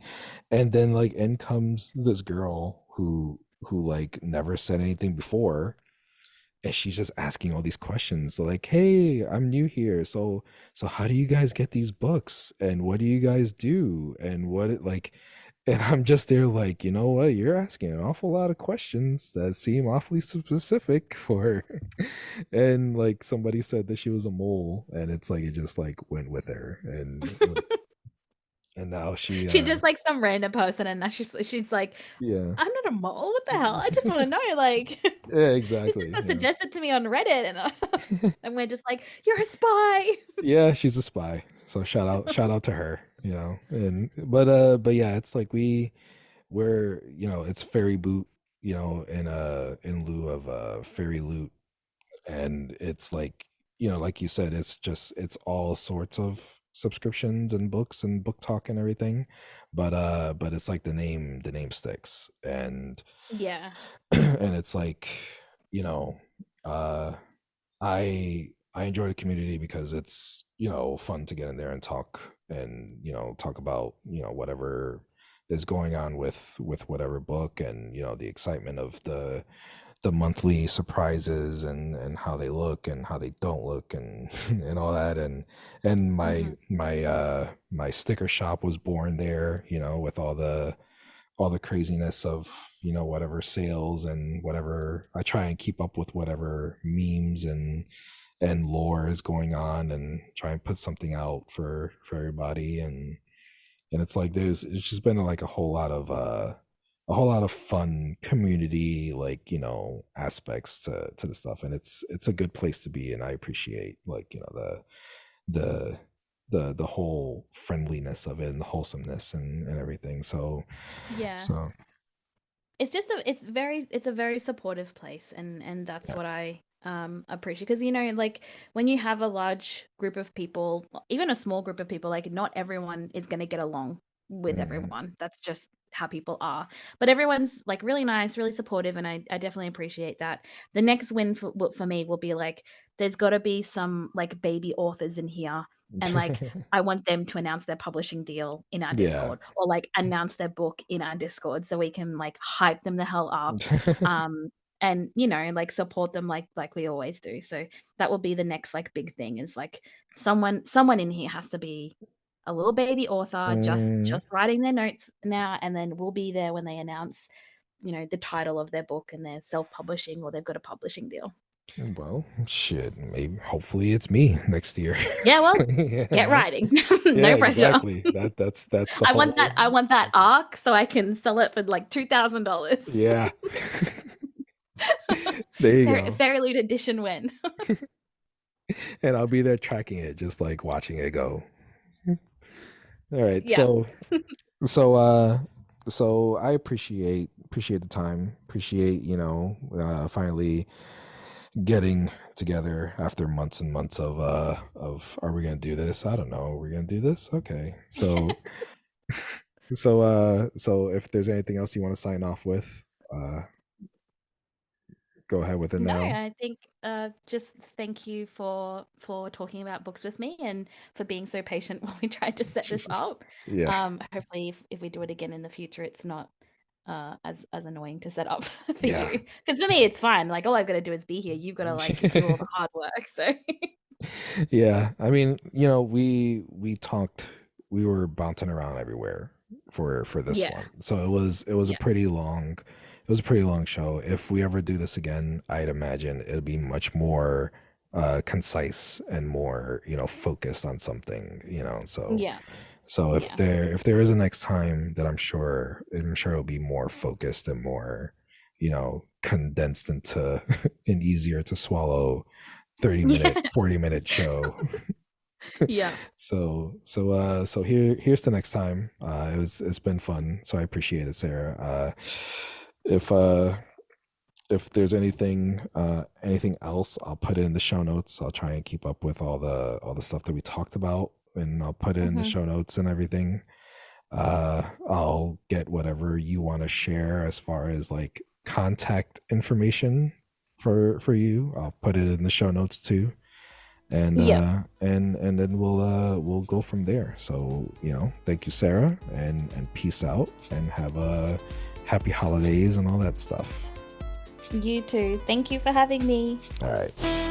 and then like in comes this girl who like never said anything before, and she's just asking all these questions. So like, hey, I'm new here, so how do you guys get these books, and what do you guys do, and and I'm just there like, you know what, you're asking an awful lot of questions that seem awfully specific for and like somebody said that she was a mole, and it's like it just like went with her, and now she She's just like some random person, and now she's like, yeah. "I'm not a mole, what the hell? I just wanna know, like, Yeah, this exactly, just was suggested to me on Reddit," and and we're just like, "You're a spy!" yeah, she's a spy. So shout out to her, And but yeah, it's like we're it's fairy boot, in lieu of fairy loot, and it's like like you said, it's all sorts of subscriptions and books and book talk and everything, but it's like the name sticks, and Yeah. and it's like you know uh I enjoy the community because it's fun to get in there and talk, and talk about whatever is going on with whatever book, and the excitement of the monthly surprises, and how they look and how they don't look, and and all that, and my Mhm. my my sticker shop was born there, with all the craziness of whatever sales and whatever. I try and keep up with whatever memes and lore is going on, and try and put something out for everybody, and it's like it's just been like a whole lot of fun community, like aspects to the stuff, and it's a good place to be, and I appreciate like the the whole friendliness of it, and the wholesomeness, and everything, Yeah. so It's just it's a very supportive place, and that's yeah. what I, appreciate. Because like, when you have a large group of people, even a small group of people, like, not everyone is gonna get along with Mhm. everyone. That's just how people are. But everyone's, like, really nice, really supportive, and I definitely appreciate that. The next win for me will be, like, there's gotta be some, like, baby authors in here, and, like, I want them to announce their publishing deal in our Yeah. Discord, or, like, announce their book in our Discord so we can, like, hype them the hell up, um, and, like, support them like we always do. So that will be the next, like, big thing, is, like, someone in here has to be a little baby author, just Mm, just writing their notes now, and then we'll be there when they announce, the title of their book, and they're self-publishing or they've got a publishing deal. well, shit, maybe hopefully it's me next year. Yeah, well, get Yeah. writing. Yeah, No pressure. exactly. That's the I want that whole. I want that arc so I can sell it for, like, $2,000. Yeah. There you go. Fairy Loot edition win. And I'll be there tracking it, just like watching it go. All right. Yeah. So uh so I appreciate the time. Appreciate, finally getting together after months and months of are we gonna do this? I don't know. Are we gonna do this? Okay. So if there's anything else you want to sign off with, uh go ahead with it No, now. I think, just thank you for talking about books with me, and for being so patient while we tried to set this up. Yeah. Hopefully if we do it again in the future, it's not, as annoying to set up for Yeah. you. Because for me, it's fine. Like all I've got to do is be here. You've got to like do all the hard work. So Yeah, I mean, we talked, we were bouncing around everywhere for this yeah, one. So it was a yeah, pretty long, it was a pretty long show. If we ever do this again, I'd imagine it'd be much more concise and more, focused on something, yeah, so yeah, if there is a next time, that I'm sure it'll be more focused and more, condensed into an easier to swallow 30-minute, yeah, 40-minute show. yeah. So here's the next time. It's been fun. So I appreciate it, Sarah. If if there's anything else, I'll put it in the show notes. I'll try and keep up with all the stuff that we talked about, and I'll put it in the Hmm. show notes and everything. I'll get whatever you want to share as far as like contact information for you. I'll put it in the show notes too, and Yep. then we'll go from there. So thank you, Sarah, and peace out, and have a happy holidays and all that stuff. You too. Thank you for having me. All right.